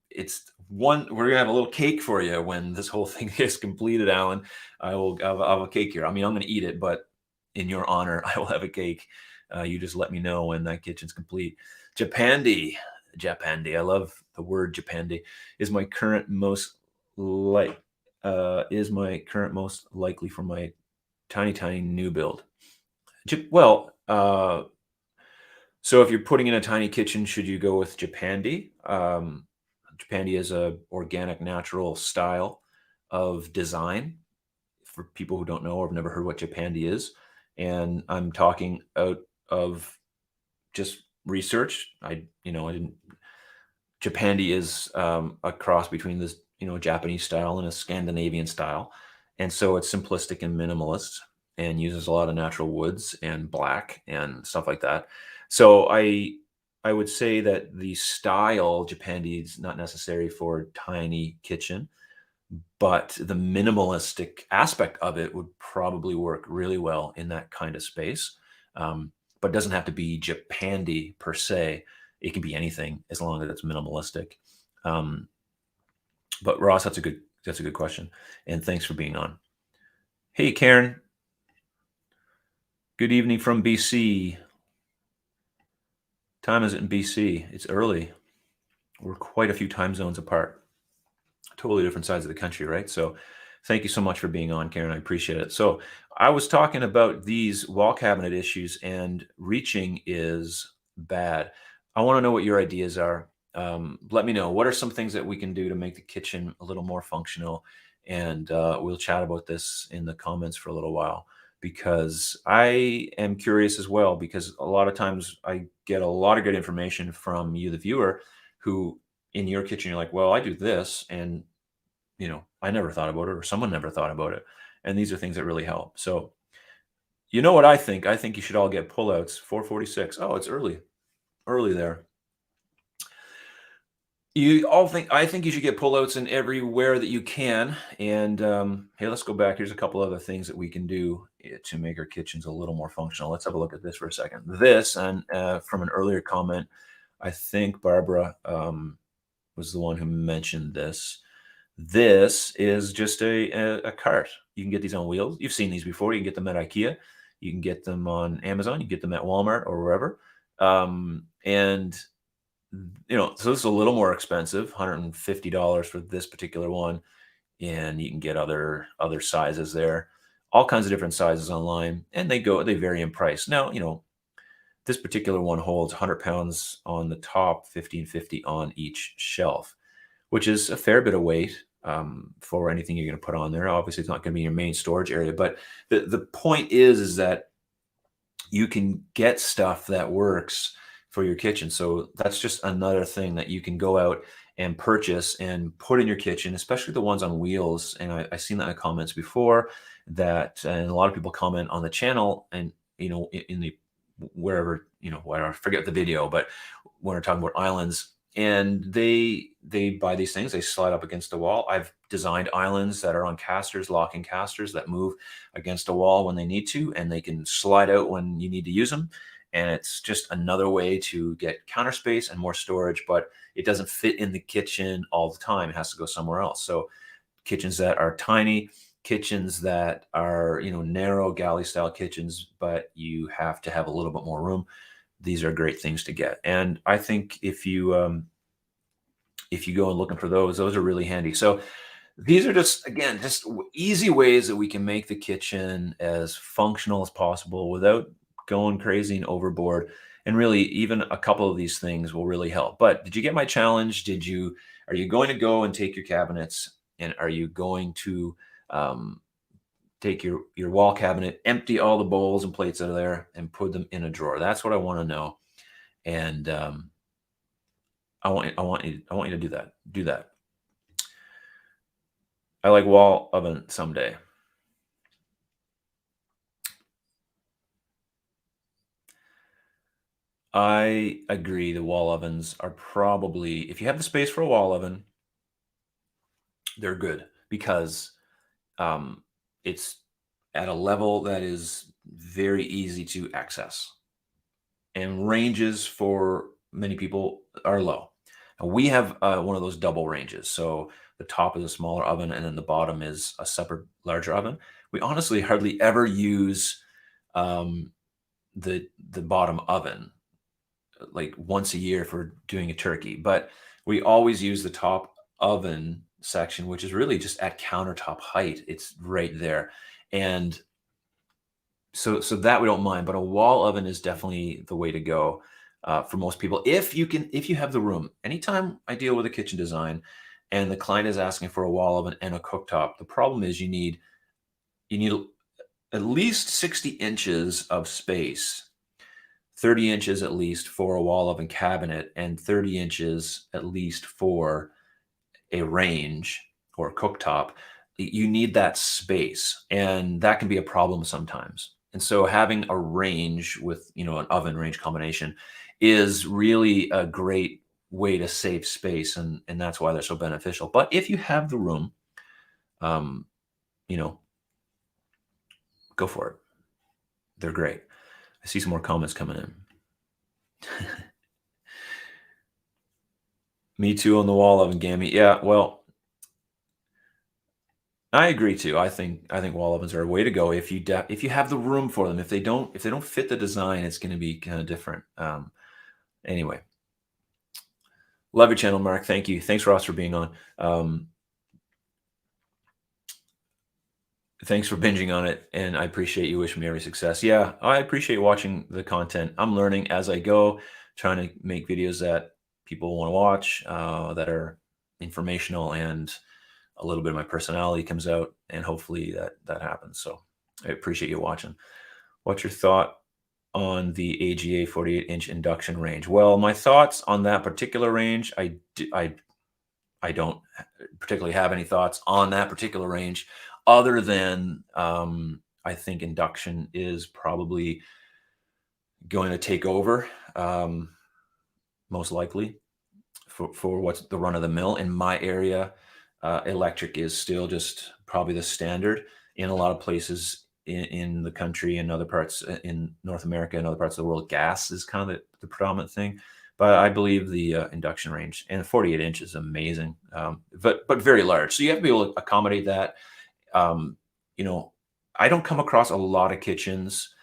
it's one we're gonna have a little cake for you when this whole thing is completed, Alan. I'll have a cake here. I mean, I'm gonna eat it, but in your honor, I will have a cake. You just let me know when that kitchen's complete. Japandi, Japandi. I love the word Japandi. Is my current most like is my current most likely for my tiny new build. Well, so if you're putting in a tiny kitchen, should you go with Japandi? Japandi is a organic, natural style of design for people who don't know or have never heard what Japandi is. And I'm talking out of just research. I didn't. Japandi is a cross between this, Japanese style and a Scandinavian style, and so it's simplistic and minimalist, and uses a lot of natural woods and black and stuff like that. So I would say that the style Japandi is not necessary for tiny kitchen, but the minimalistic aspect of it would probably work really well in that kind of space. But it doesn't have to be Japandi per se. It can be anything as long as it's minimalistic. Um, but Ross, that's a good question, and thanks for being on. Hey, Karen. Good evening from BC. Time is it in BC? It's early. We're quite a few time zones apart. Totally different sides of the country, right? So thank you so much for being on, Karen. I appreciate it. So I was talking about these wall cabinet issues, and reaching is bad. I want to know what your ideas are. Let me know, what are some things that we can do to make the kitchen a little more functional, and we'll chat about this in the comments for a little while, because I am curious as well, because a lot of times I get a lot of good information from you, the viewer, who in your kitchen you're like, well, I do this, and I never thought about it, or someone never thought about it. And these are things that really help. So, you know what I think? I think you should all get pullouts. 446. Oh, it's early there. I think you should get pullouts in everywhere that you can. And hey, let's go back. Here's a couple other things that we can do to make our kitchens a little more functional. Let's have a look at this for a second. This, and from an earlier comment, I think Barbara was the one who mentioned this. This is just a cart. You can get these on wheels. You've seen these before. You can get them at IKEA. You can get them on Amazon. You can get them at Walmart or wherever. And so this is a little more expensive, $150 for this particular one, and you can get other sizes there, all kinds of different sizes online, and they vary in price. Now, this particular one holds 100 pounds on the top, 1550 on each shelf, which is a fair bit of weight for anything you're going to put on there. Obviously, it's not going to be your main storage area, but the point is that you can get stuff that works for your kitchen. So that's just another thing that you can go out and purchase and put in your kitchen, especially the ones on wheels. And I've seen that in the comments before, and a lot of people comment on the channel, and in the wherever, where I forget the video, but when we're talking about islands, and they buy these things, they slide up against the wall. I've designed islands that are on casters, locking casters that move against a wall when they need to, and they can slide out when you need to use them. And it's just another way to get counter space and more storage, but it doesn't fit in the kitchen all the time. It has to go somewhere else. So kitchens that are tiny, kitchens that are, narrow galley style kitchens, but you have to have a little bit more room. These are great things to get. And I think if you go and looking for those are really handy. So these are just, again, just easy ways that we can make the kitchen as functional as possible without going crazy and overboard. And really, even a couple of these things will really help. But did you get my challenge? Are you going to go and take your cabinets, and are you going to take your wall cabinet, empty all the bowls and plates out of there, and put them in a drawer? That's what I want to know. And I want you to do that. Do that. I like wall oven someday. I agree. The wall ovens are probably, if you have the space for a wall oven, they're good because um, it's at a level that is very easy to access, and ranges for many people are low. And we have one of those double ranges. So the top is a smaller oven, and then the bottom is a separate larger oven. We honestly hardly ever use um, the bottom oven, like once a year for doing a turkey, but we always use the top oven section, which is really just at countertop height. It's right there. And so that we don't mind, but a wall oven is definitely the way to go for most people. If you have the room. Anytime I deal with a kitchen design and the client is asking for a wall oven and a cooktop, the problem is you need at least 60 inches of space, 30 inches at least for a wall oven cabinet, and 30 inches at least for a range or a cooktop. You need that space, and that can be a problem sometimes. And so having a range with, an oven range combination is really a great way to save space, and that's why they're so beneficial. But if you have the room, um, you know, go for it. They're great. I see some more comments coming in. Me too on the wall oven, Gammy. Yeah, well, I agree too. I think wall ovens are a way to go if you have the room for them. If they don't fit the design, it's going to be kind of different. Anyway, love your channel, Mark. Thank you. Thanks, Ross, for being on. Thanks for binging on it, and I appreciate you wishing me every success. Yeah, I appreciate watching the content. I'm learning as I go, trying to make videos that people want to watch, that are informational, and a little bit of my personality comes out, and hopefully that happens. So I appreciate you watching. What's your thought on the AGA 48-inch induction range? Well, my thoughts on that particular range, I don't particularly have any thoughts on that particular range, other than I think induction is probably going to take over, most likely, for what's the run of the mill in my area. Electric is still just probably the standard in a lot of places in the country and other parts in North America and other parts of the world. Gas is kind of the predominant thing, but I believe the induction range and 48 inch is amazing, but very large. So you have to be able to accommodate that. Um, you know, I don't come across a lot of kitchens.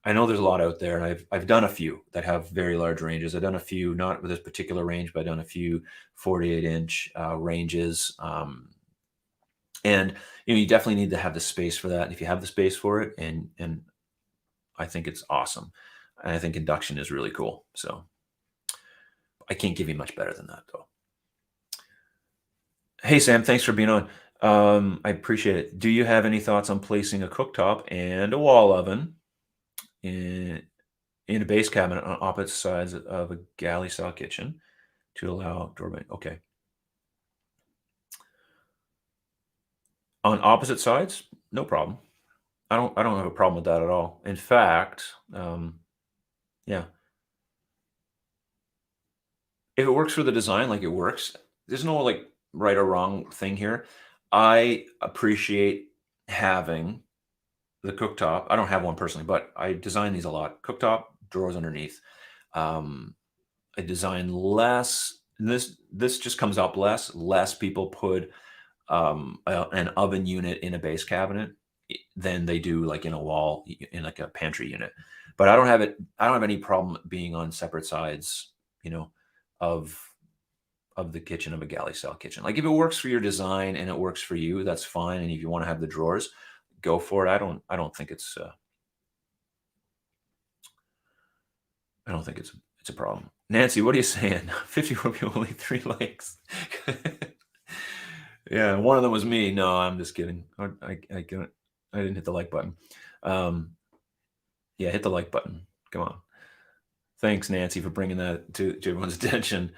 I know there's a lot out there, and I've done a few that have very large ranges. I've done a few, not with this particular range, but I've done a few 48-inch ranges. And you definitely need to have the space for that. And if you have the space for it, and I think it's awesome. And I think induction is really cool. So I can't give you much better than that, though. Hey, Sam, thanks for being on. I appreciate it. Do you have any thoughts on placing a cooktop and a wall oven in a base cabinet on opposite sides of a galley style kitchen to allow doorbell? Okay. On opposite sides, no problem. I don't have a problem with that at all. In fact, yeah, if it works for the design, like it works, there's no like right or wrong thing here. I appreciate having the cooktop. I don't have one personally, but I design these a lot. Cooktop, drawers underneath. Um, I design less. This just comes up less. Less people put an oven unit in a base cabinet than they do like in a wall in like a pantry unit. But I don't have it. I don't have any problem being on separate sides, of the kitchen of a galley style kitchen. Like if it works for your design and it works for you, that's fine. And if you want to have the drawers, go for it. I don't think it's a problem. Nancy, what are you saying? 54 people, only 3 likes. Yeah, one of them was me. No, I'm just kidding. I didn't hit the like button. Yeah, hit the like button. Come on. Thanks, Nancy, for bringing that to everyone's attention.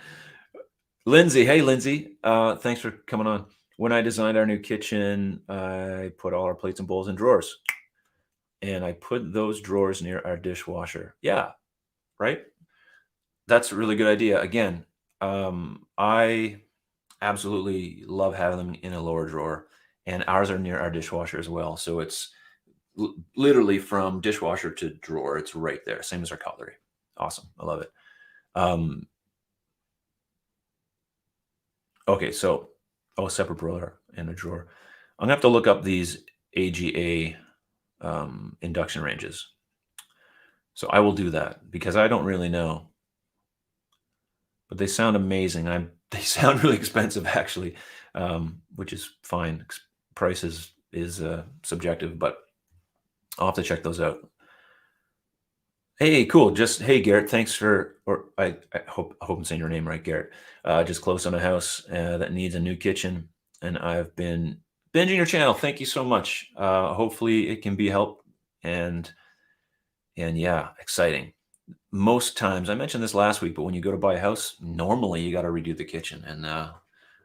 Lindsay, hey, Lindsay. Thanks for coming on. When I designed our new kitchen, I put all our plates and bowls in drawers, and I put those drawers near our dishwasher. Yeah, right. That's a really good idea. Again, I Absolutely love having them in a lower drawer, and ours are near our dishwasher as well, so it's literally from dishwasher to drawer, it's right there, same as our cutlery. Awesome, I love it. Um, okay, so oh, separate drawer and a drawer. I'm gonna have to look up these AGA induction ranges. So I will do that because I don't really know, but they sound amazing. They sound really expensive actually, which is fine. Price is subjective, but I'll have to check those out. Hey, cool. Just hey, Garrett. Thanks for, or I hope I'm saying your name right, Garrett. Just close on a house that needs a new kitchen, and I've been binging your channel. Thank you so much. Hopefully, it can be help, and yeah, exciting. Most times, I mentioned this last week, but when you go to buy a house, normally you got to redo the kitchen, and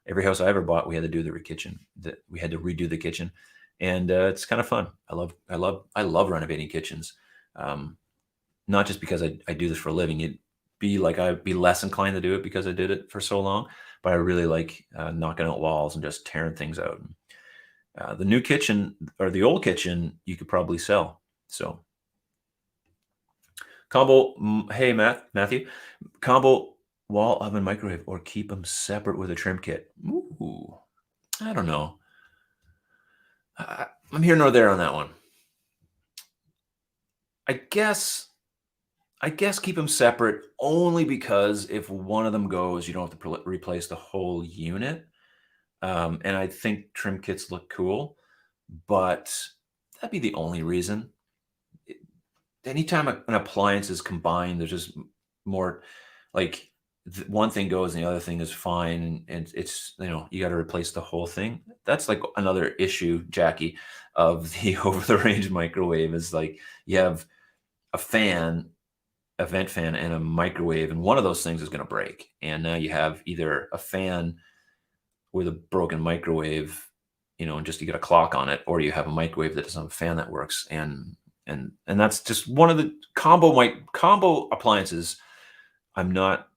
every house I ever bought, we had to do the kitchen. That we had to redo the kitchen, and it's kind of fun. I love renovating kitchens. Um, Not just because I do this for a living. I'd be less inclined to do it because I did it for so long, but I really like knocking out walls and just tearing things out. The new kitchen or the old kitchen, you could probably sell. So hey Matthew, combo wall oven microwave or keep them separate with a trim kit. Ooh, I don't know. I'm here nor there on that one. I guess keep them separate only because if one of them goes, you don't have to replace the whole unit. And I think trim kits look cool, but that'd be the only reason. It- Anytime an appliance is combined, there's just more like one thing goes and the other thing is fine. And it's, you got to replace the whole thing. That's like another issue, Jackie, of the over the range microwave is like you have a fan a vent fan and a microwave, and one of those things is going to break. And now you have either a fan with a broken microwave, and just you get a clock on it, or you have a microwave that doesn't have a fan that works. And that's just one of the combo appliances. I'm not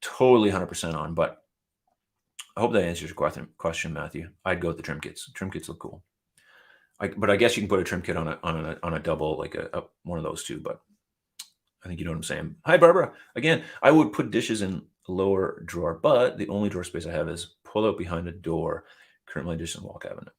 totally 100% on, but I hope that answers your question, Matthew. I'd go with the trim kits. Trim kits look cool. But I guess you can put a trim kit on a double, like one of those two. But I think you know what I'm saying. Hi, Barbara. Again, I would put dishes in a lower drawer, but the only drawer space I have is pull out behind a door. Currently, dishes in wall cabinet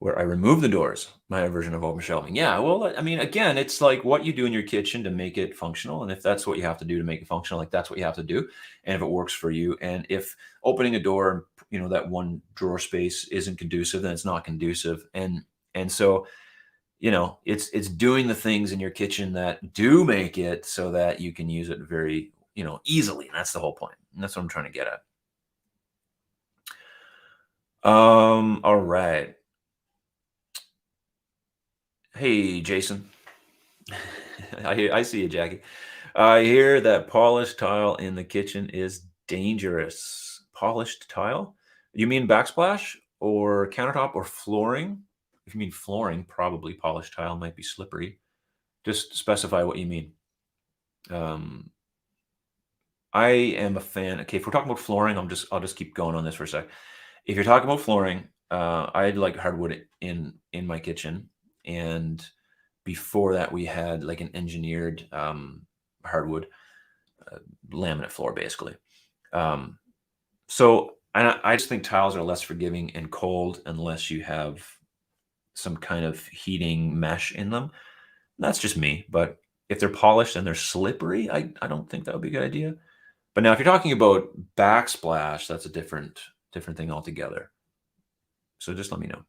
where I remove the doors. My version of open shelving. Yeah, well, I mean, again, it's like what you do in your kitchen to make it functional, and if that's what you have to do to make it functional, like that's what you have to do, and if it works for you, and if opening a door, that one drawer space isn't conducive, then it's not conducive, and so it's doing the things in your kitchen that do make it so that you can use it very, easily. And that's the whole point. And that's what I'm trying to get at. All right. Hey, Jason. I see you, Jackie. I hear that polished tile in the kitchen is dangerous. Polished tile? You mean backsplash or countertop or flooring? If you mean flooring, probably polished tile might be slippery. Just specify what you mean. Um, I am a fan. Okay, if we're talking about flooring, I'll just keep going on this for a sec. If you're talking about flooring, I like hardwood in my kitchen, and before that, we had like an engineered hardwood laminate floor, basically. Um, so I just think tiles are less forgiving and cold unless you have some kind of heating mesh in them. That's just me, but if they're polished and they're slippery, I don't think that would be a good idea. But now if you're talking about backsplash, that's a different thing altogether. So just let me know.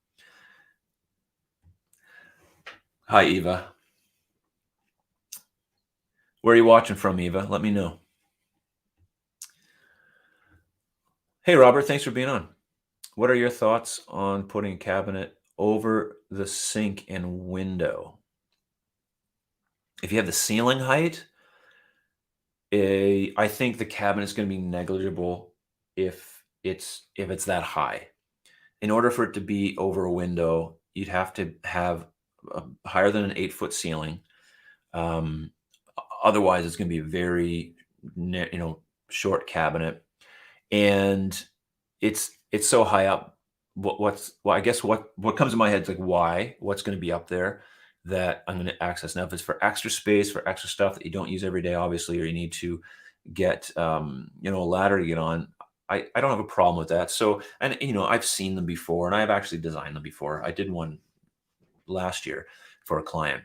Hi, Eva. Where are you watching from, Eva? Let me know. Hey, Robert, thanks for being on. What are your thoughts on putting a cabinet over the sink and window? If you have the ceiling height, I think the cabinet is going to be negligible if it's that high. In order for it to be over a window, you'd have to have higher than an 8-foot ceiling. Um, Otherwise, it's going to be a very short cabinet, and it's so high up. Well, I guess what comes to my head is like, why? What's gonna be up there that I'm gonna access? Now, if it's for extra space, for extra stuff that you don't use every day, obviously, or you need to get, a ladder to get on, I don't have a problem with that. So, and, I've seen them before, and I've actually designed them before. I did one last year for a client,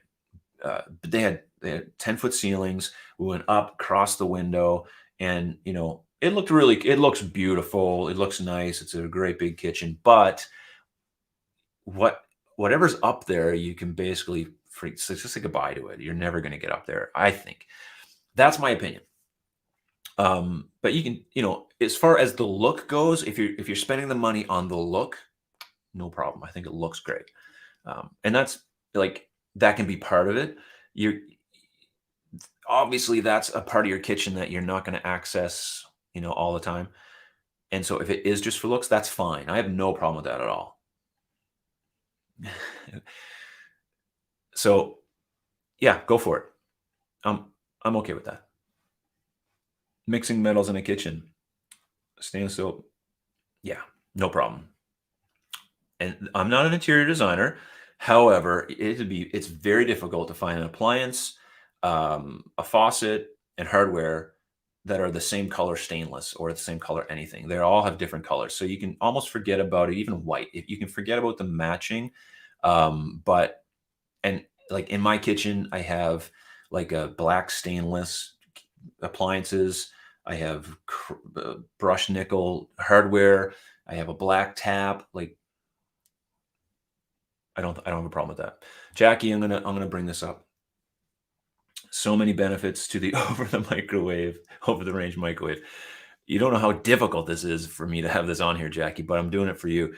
but they had 10-foot ceilings. We went up across the window, and it looks beautiful. It looks nice. It's a great big kitchen, but what whatever's up there, you can basically so just say goodbye to it. You're never going to get up there. I think that's my opinion. But you can, as far as the look goes, if you're spending the money on the look, no problem. I think it looks great. And that's like that can be part of it. You're obviously that's a part of your kitchen that you're not going to access, all the time. And so if it is just for looks, that's fine. I have no problem with that at all. So yeah, go for it. I'm okay with that. Mixing metals in a kitchen, stainless steel, yeah, no problem. And I'm not an interior designer. However, it's very difficult to find an appliance, a faucet, and hardware that are the same color stainless or the same color anything. They all have different colors. So you can almost forget about it, even white. If you can forget about the matching. But and like in my kitchen, I have like a black stainless appliances. I have brushed nickel hardware. I have a black tap. Like I don't have a problem with that. Jackie, I'm gonna bring this up. So many benefits to the over the range microwave. You don't know how difficult this is for me to have this on here, Jackie, but I'm doing it for you.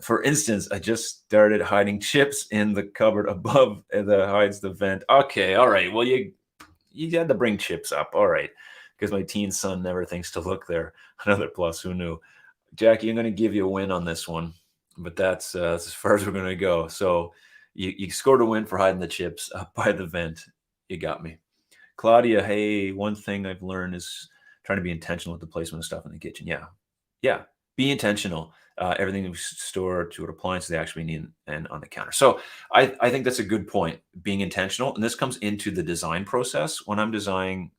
For instance, I just started hiding chips in the cupboard above that hides the vent. Okay, all right. Well, you had to bring chips up, all right, because my teen son never thinks to look there. Another plus. Who knew? Jackie, I'm going to give you a win on this one, but that's as far as we're going to go. So you scored a win for hiding the chips up by the vent. You got me. Claudia, hey, one thing I've learned is trying to be intentional with the placement of stuff in the kitchen. Yeah. Yeah. Be intentional. Everything we store to appliances they actually need and on the counter. So I think that's a good point, being intentional. And this comes into the design process. When I'm designing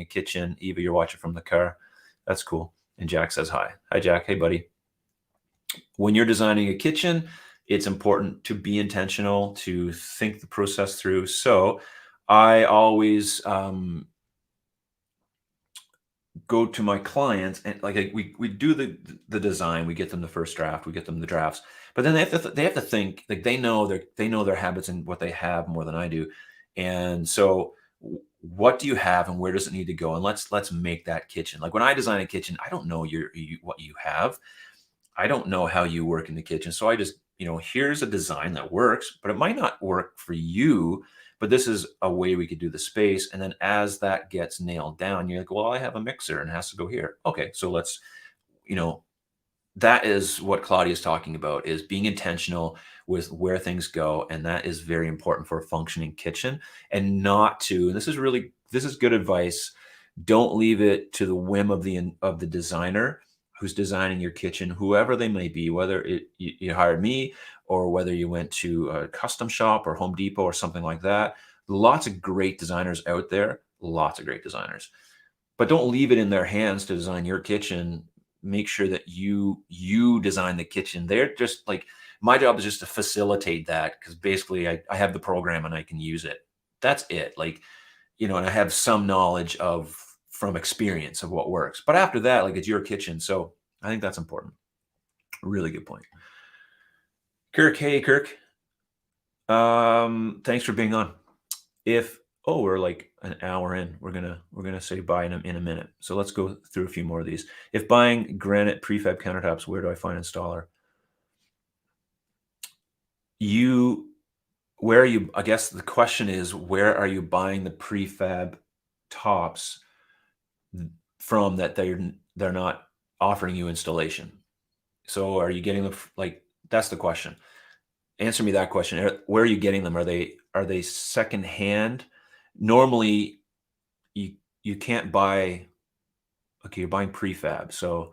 a kitchen, Eva, you're watching from the car. That's cool. And Jack says hi. Hi, Jack. Hey, buddy. When you're designing a kitchen, it's important to be intentional, to think the process through. So I always go to my clients and like we do the design, we get them the first draft, we get them the drafts, but then they have to think like they know their habits and what they have more than I do, and so what do you have and where does it need to go, and let's make that kitchen. Like when I design a kitchen, I don't know what you have. I don't know how you work in the kitchen. So I just, here's a design that works, but it might not work for you. But this is a way we could do the space. And then as that gets nailed down, you're like, well, I have a mixer and it has to go here. Okay, so let's, you know, that is what Claudia is talking about, is being intentional with where things go. And that is very important for a functioning kitchen, and not to, and this is good advice. Don't leave it to the whim of the designer who's designing your kitchen, whoever they may be, whether you hired me or whether you went to a custom shop or Home Depot or something like that. Lots of great designers out there, lots of great designers. But don't leave it in their hands to design your kitchen. Make sure that you design the kitchen. They're just like, my job is just to facilitate that, because basically I have the program and I can use it. That's it. Like, and I have some knowledge of from experience of what works. But after that, like, it's your kitchen. So I think that's important. Really good point. Kirk, hey Kirk. Thanks for being on. If we're like an hour in, we're gonna say bye in a minute. So let's go through a few more of these. If buying granite prefab countertops, where do I find installer? You where are you? I guess the question is, where are you buying the prefab tops from that they're not offering you installation? So are you getting them like, that's the question. Answer me that question. Where are you getting them? Are they secondhand? Normally, you can't buy. Okay, you're buying prefab. So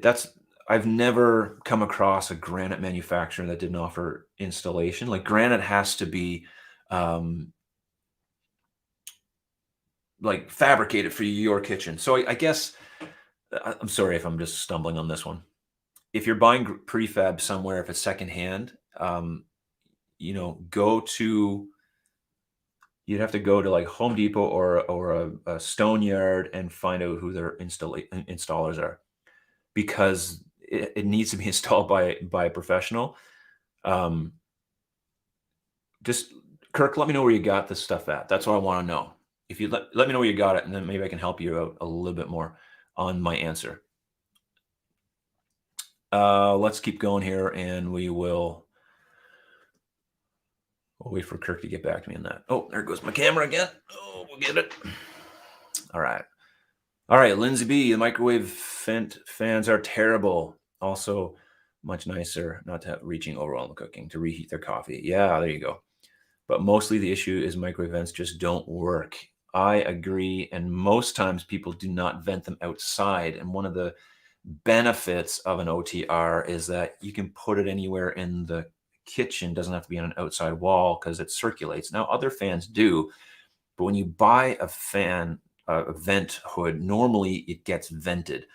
that's I've never come across a granite manufacturer that didn't offer installation. Like granite has to be um, like fabricated for your kitchen. So I guess I'm sorry if I'm just stumbling on this one. If you're buying prefab somewhere, if it's secondhand, go to you'd have to go to like Home Depot or a stone yard and find out who their installers are because it needs to be installed by a professional. Um, just Kirk, let me know where you got this stuff at. That's what I want to know. If you let me know where you got it, and then maybe I can help you out a little bit more on my answer. Let's keep going here, and we'll wait for Kirk to get back to me on that. Oh, there goes my camera again. Oh, we'll get it. All right. All right, Lindsay B, the microwave fans are terrible. Also, much nicer not to have reaching over while cooking to reheat their coffee. Yeah, there you go. But mostly the issue is microwave vents just don't work. I agree. And most times people do not vent them outside. And one of the benefits of an OTR is that you can put it anywhere in the kitchen, doesn't have to be on an outside wall because it circulates. Now, other fans do, but when you buy a fan, a vent hood, normally it gets vented.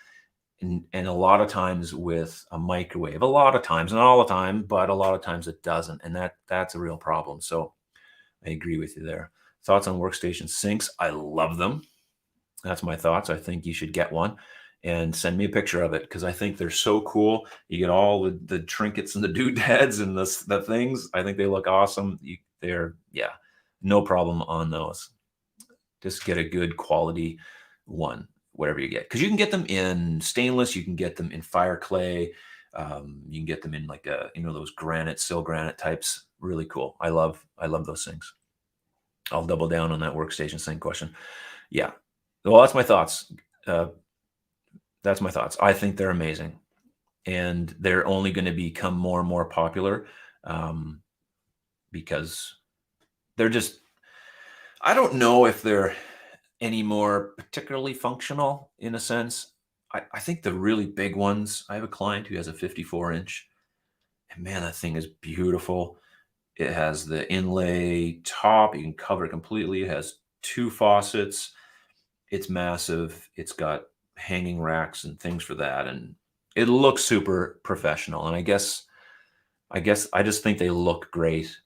And a lot of times with a microwave, a lot of times, not all the time, but a lot of times it doesn't. And that's a real problem. So I agree with you there. Thoughts on workstation sinks? I love them. That's my thoughts. I think you should get one and send me a picture of it because I think they're so cool. You get all the trinkets and the doodads and the things. I think they look awesome. Yeah, no problem on those. Just get a good quality one, whatever you get, because you can get them in stainless. You can get them in fire clay. You can get them in like those granite, sill granite types. Really cool. I love those things. I'll double down on that workstation sink question. Yeah. Well, that's my thoughts. Uh, that's my thoughts. I think they're amazing, and they're only going to become more and more popular um, because they're just. I don't know if they're any more particularly functional in a sense. I think the really big ones. I have a client who has a 54-inch, and man, that thing is beautiful. It has the inlay top. You can cover it completely. It has two faucets. It's massive. It's got hanging racks and things for that, and it looks super professional. And I guess I just think they look great,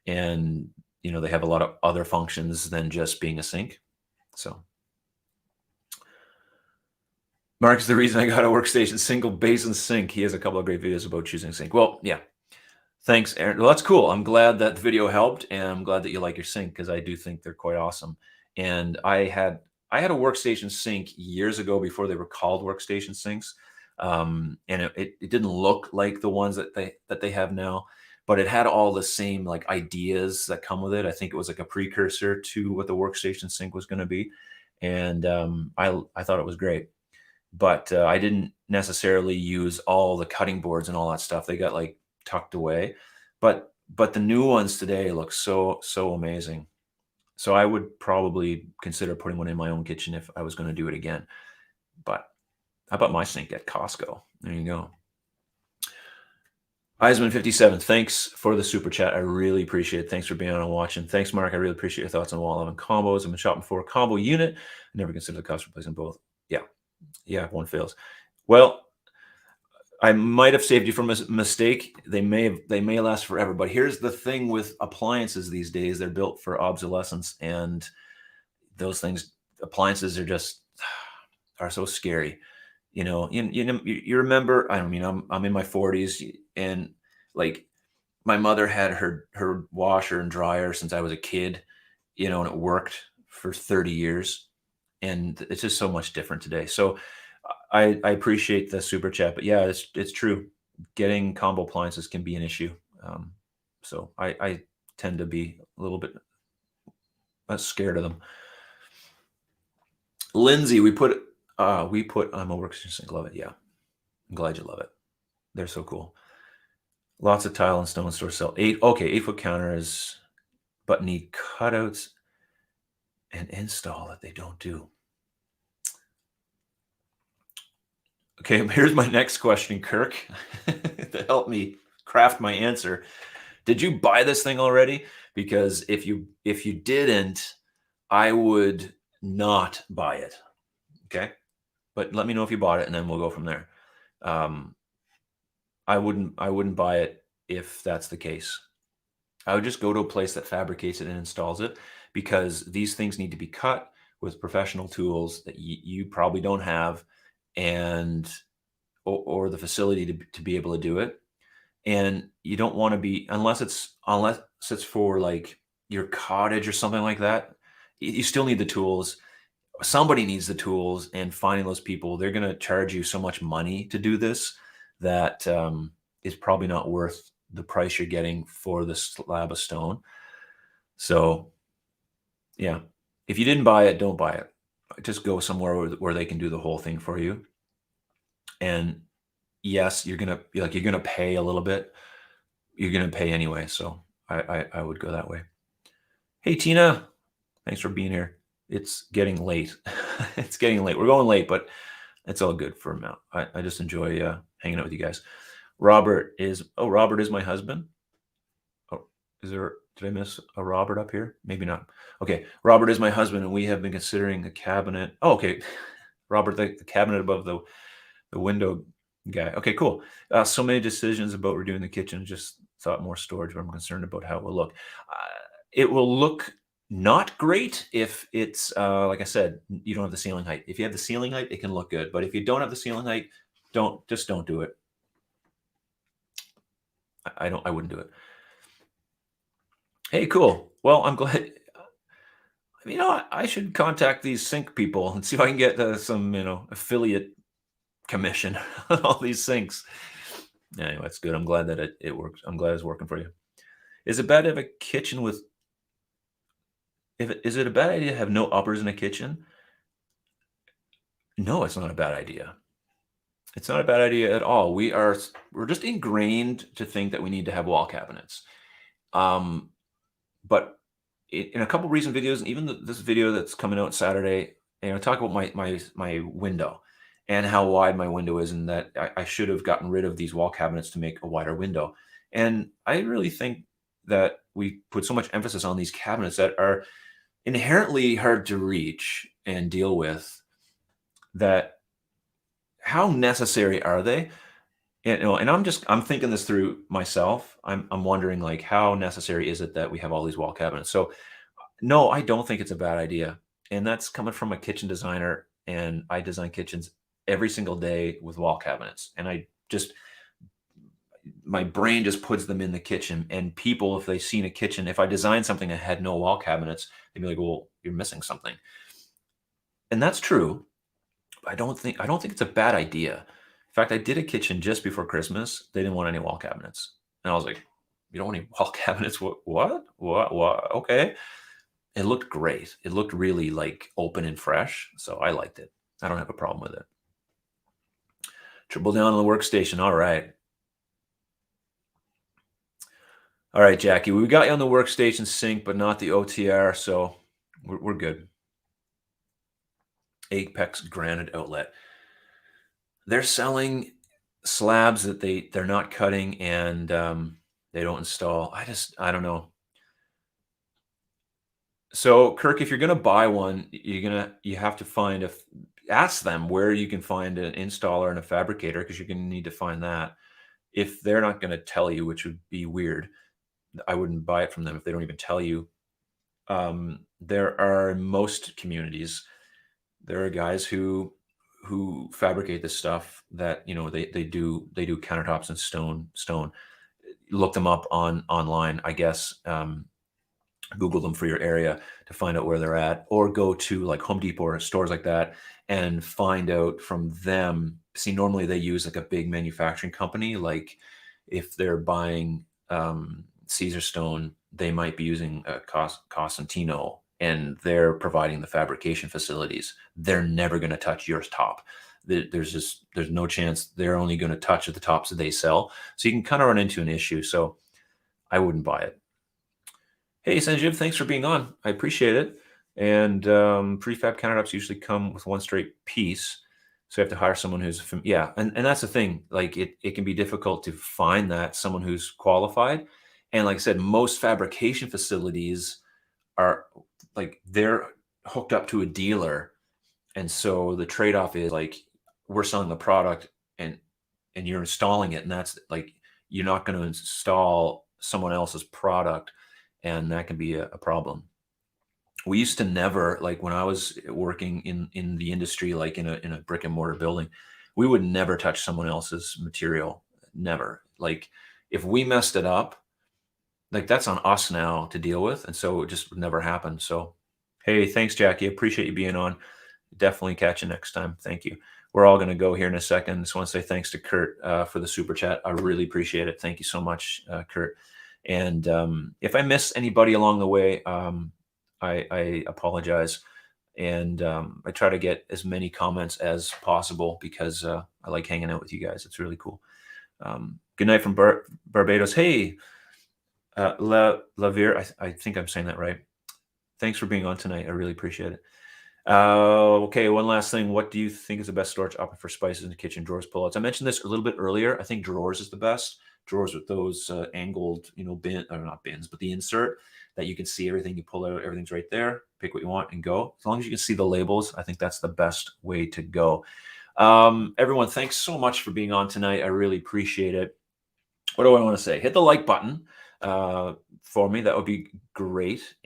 and they have a lot of other functions than just being a sink. So, Mark's the reason I got a workstation single basin sink. He has a couple of great videos about choosing sink. Well, yeah. Thanks, Aaron. Well, that's cool. I'm glad that video helped, and I'm glad that you like your sink because I do think they're quite awesome. And I had a workstation sink years ago before they were called workstation sinks, and it didn't look like the ones that they have now, but it had all the same like ideas that come with it. I think it was like a precursor to what the workstation sink was going to be, and I thought it was great. But I didn't necessarily use all the cutting boards and all that stuff. They got like tucked away, but the new ones today look so amazing. So I would probably consider putting one in my own kitchen if I was going to do it again. But how about my sink at Costco? There you go. Eisman57, thanks for the super chat. I really appreciate it. Thanks for being on and watching. Thanks, Mark. I really appreciate your thoughts on wall oven combos. I've been shopping for a combo unit. Never considered the cost of replacing both. Yeah, one fails. Well, I might have saved you from a mistake. They may last forever, but here's the thing with appliances these days: they're built for obsolescence, and those things, appliances, are so scary. You remember? I mean, I'm in my 40s, and like my mother had her washer and dryer since I was a kid, and it worked for 30 years, and it's just so much different today. So I appreciate the super chat, but yeah, it's true. Getting combo appliances can be an issue. So I tend to be a little bit scared of them. Lindsay, we put I'm a workstation sink. Love it. Yeah, I'm glad you love it. They're so cool. Lots of tile and stone store sell 8-foot counters, but need cutouts and install that they don't do. Okay, here's my next question, Kirk, to help me craft my answer. Did you buy this thing already? Because if you didn't, I would not buy it. Okay, but let me know if you bought it, and then we'll go from there. Um, I wouldn't buy it if that's the case. I would just go to a place that fabricates it and installs it, because these things need to be cut with professional tools that you probably don't have, and or the facility to be able to do it. And you don't want to be, unless it's for like your cottage or something like that. You still need the tools. Somebody needs the tools, and finding those people, they're going to charge you so much money to do this that is probably not worth the price you're getting for the slab of stone. So yeah, if you didn't buy it, don't buy it. Just go somewhere where they can do the whole thing for you. And yes, you're gonna pay a little bit. You're gonna pay anyway, so I would go that way. Hey Tina, thanks for being here. It's getting late. It's getting late. We're going late, but it's all good for now. I just enjoy hanging out with you guys. Robert is my husband. Oh, did I miss a Robert up here? Maybe not. Okay, Robert is my husband, and we have been considering a cabinet. Oh, okay, Robert, the cabinet above the window guy. Okay, cool. So many decisions about redoing the kitchen. Just thought more storage, but I'm concerned about how it will look. It will look not great if it's like I said, you don't have the ceiling height. If you have the ceiling height, it can look good. But if you don't have the ceiling height, don't do it. I wouldn't do it. Hey, cool. Well, I'm glad. I should contact these sync people and see if I can get some, affiliate commission on all these sinks. Anyway, it's good. I'm glad that it works. I'm glad it's working for you. Is it bad to have a kitchen with? Is it a bad idea to have no uppers in a kitchen? No, it's not a bad idea. It's not a bad idea at all. We're just ingrained to think that we need to have wall cabinets. Um, but in a couple recent videos, and even this video that's coming out Saturday, I talk about my window and how wide my window is, and that I should have gotten rid of these wall cabinets to make a wider window. And I really think that we put so much emphasis on these cabinets that are inherently hard to reach and deal with, that how necessary are they? And I'm thinking this through myself. I'm wondering, like, how necessary is it that we have all these wall cabinets? So no, I don't think it's a bad idea. And that's coming from a kitchen designer, and I design kitchens every single day with wall cabinets. And my brain just puts them in the kitchen. And people, if they've seen a kitchen, if I design something that had no wall cabinets, they'd be like, well, you're missing something. And that's true. I don't think it's a bad idea. In fact, I did a kitchen just before Christmas. They didn't want any wall cabinets. And I was like, you don't want any wall cabinets? What? Okay. It looked great. It looked really like open and fresh. So I liked it. I don't have a problem with it. Triple down on the workstation. All right. All right, Jackie. We got you on the workstation sync, but not the OTR. So we're good. Apex granite outlet. They're selling slabs that they're not cutting, and they don't install. I don't know. So Kirk, if you're gonna buy one, you have to ask them where you can find an installer and a fabricator, because you're gonna need to find that. If they're not gonna tell you, which would be weird, I wouldn't buy it from them if they don't even tell you. There are, in most communities, there are guys who fabricate this stuff, that they do countertops and stone. Look them up online, I guess. Google them for your area to find out where they're at, or go to like Home Depot or stores like that and find out from them. See, normally they use like a big manufacturing company. Like if they're buying Caesar stone, they might be using Cosentino, and they're providing the fabrication facilities. They're never going to touch your top. There's no chance. They're only going to touch at the tops that they sell. So you can kind of run into an issue. So I wouldn't buy it. Hey, Sanjeev, thanks for being on. I appreciate it. And prefab countertops usually come with one straight piece. So you have to hire someone who's yeah, and that's the thing. Like it can be difficult to find that someone who's qualified. And like I said, most fabrication facilities are like they're hooked up to a dealer, and so the trade-off is like we're selling the product and you're installing it, and that's like you're not going to install someone else's product, and that can be a problem. We used to never, like when I was working in the industry, like in a brick and mortar building, we would never touch someone else's material. Never. Like if we messed it up, like that's on us now to deal with. And so it just would never happen. So hey, thanks, Jackie. Appreciate you being on. Definitely catch you next time. Thank you. We're all going to go here in a second. Just want to say thanks to Kurt for the super chat. I really appreciate it. Thank you so much, Kurt. And if I miss anybody along the way, I apologize. And I try to get as many comments as possible because I like hanging out with you guys. It's really cool. Good night from Barbados. Hey, Lavir, I think I'm saying that right. Thanks for being on tonight. I really appreciate it. Okay, one last thing. What do you think is the best storage option for spices in the kitchen? Drawers, pullouts. I mentioned this a little bit earlier. I think drawers is the best. Drawers with those angled, bin or not bins, but the insert that you can see everything. You pull out, everything's right there. Pick what you want and go. As long as you can see the labels, I think that's the best way to go. Everyone, thanks so much for being on tonight. I really appreciate it. What do I want to say? Hit the like button for me. That would be great.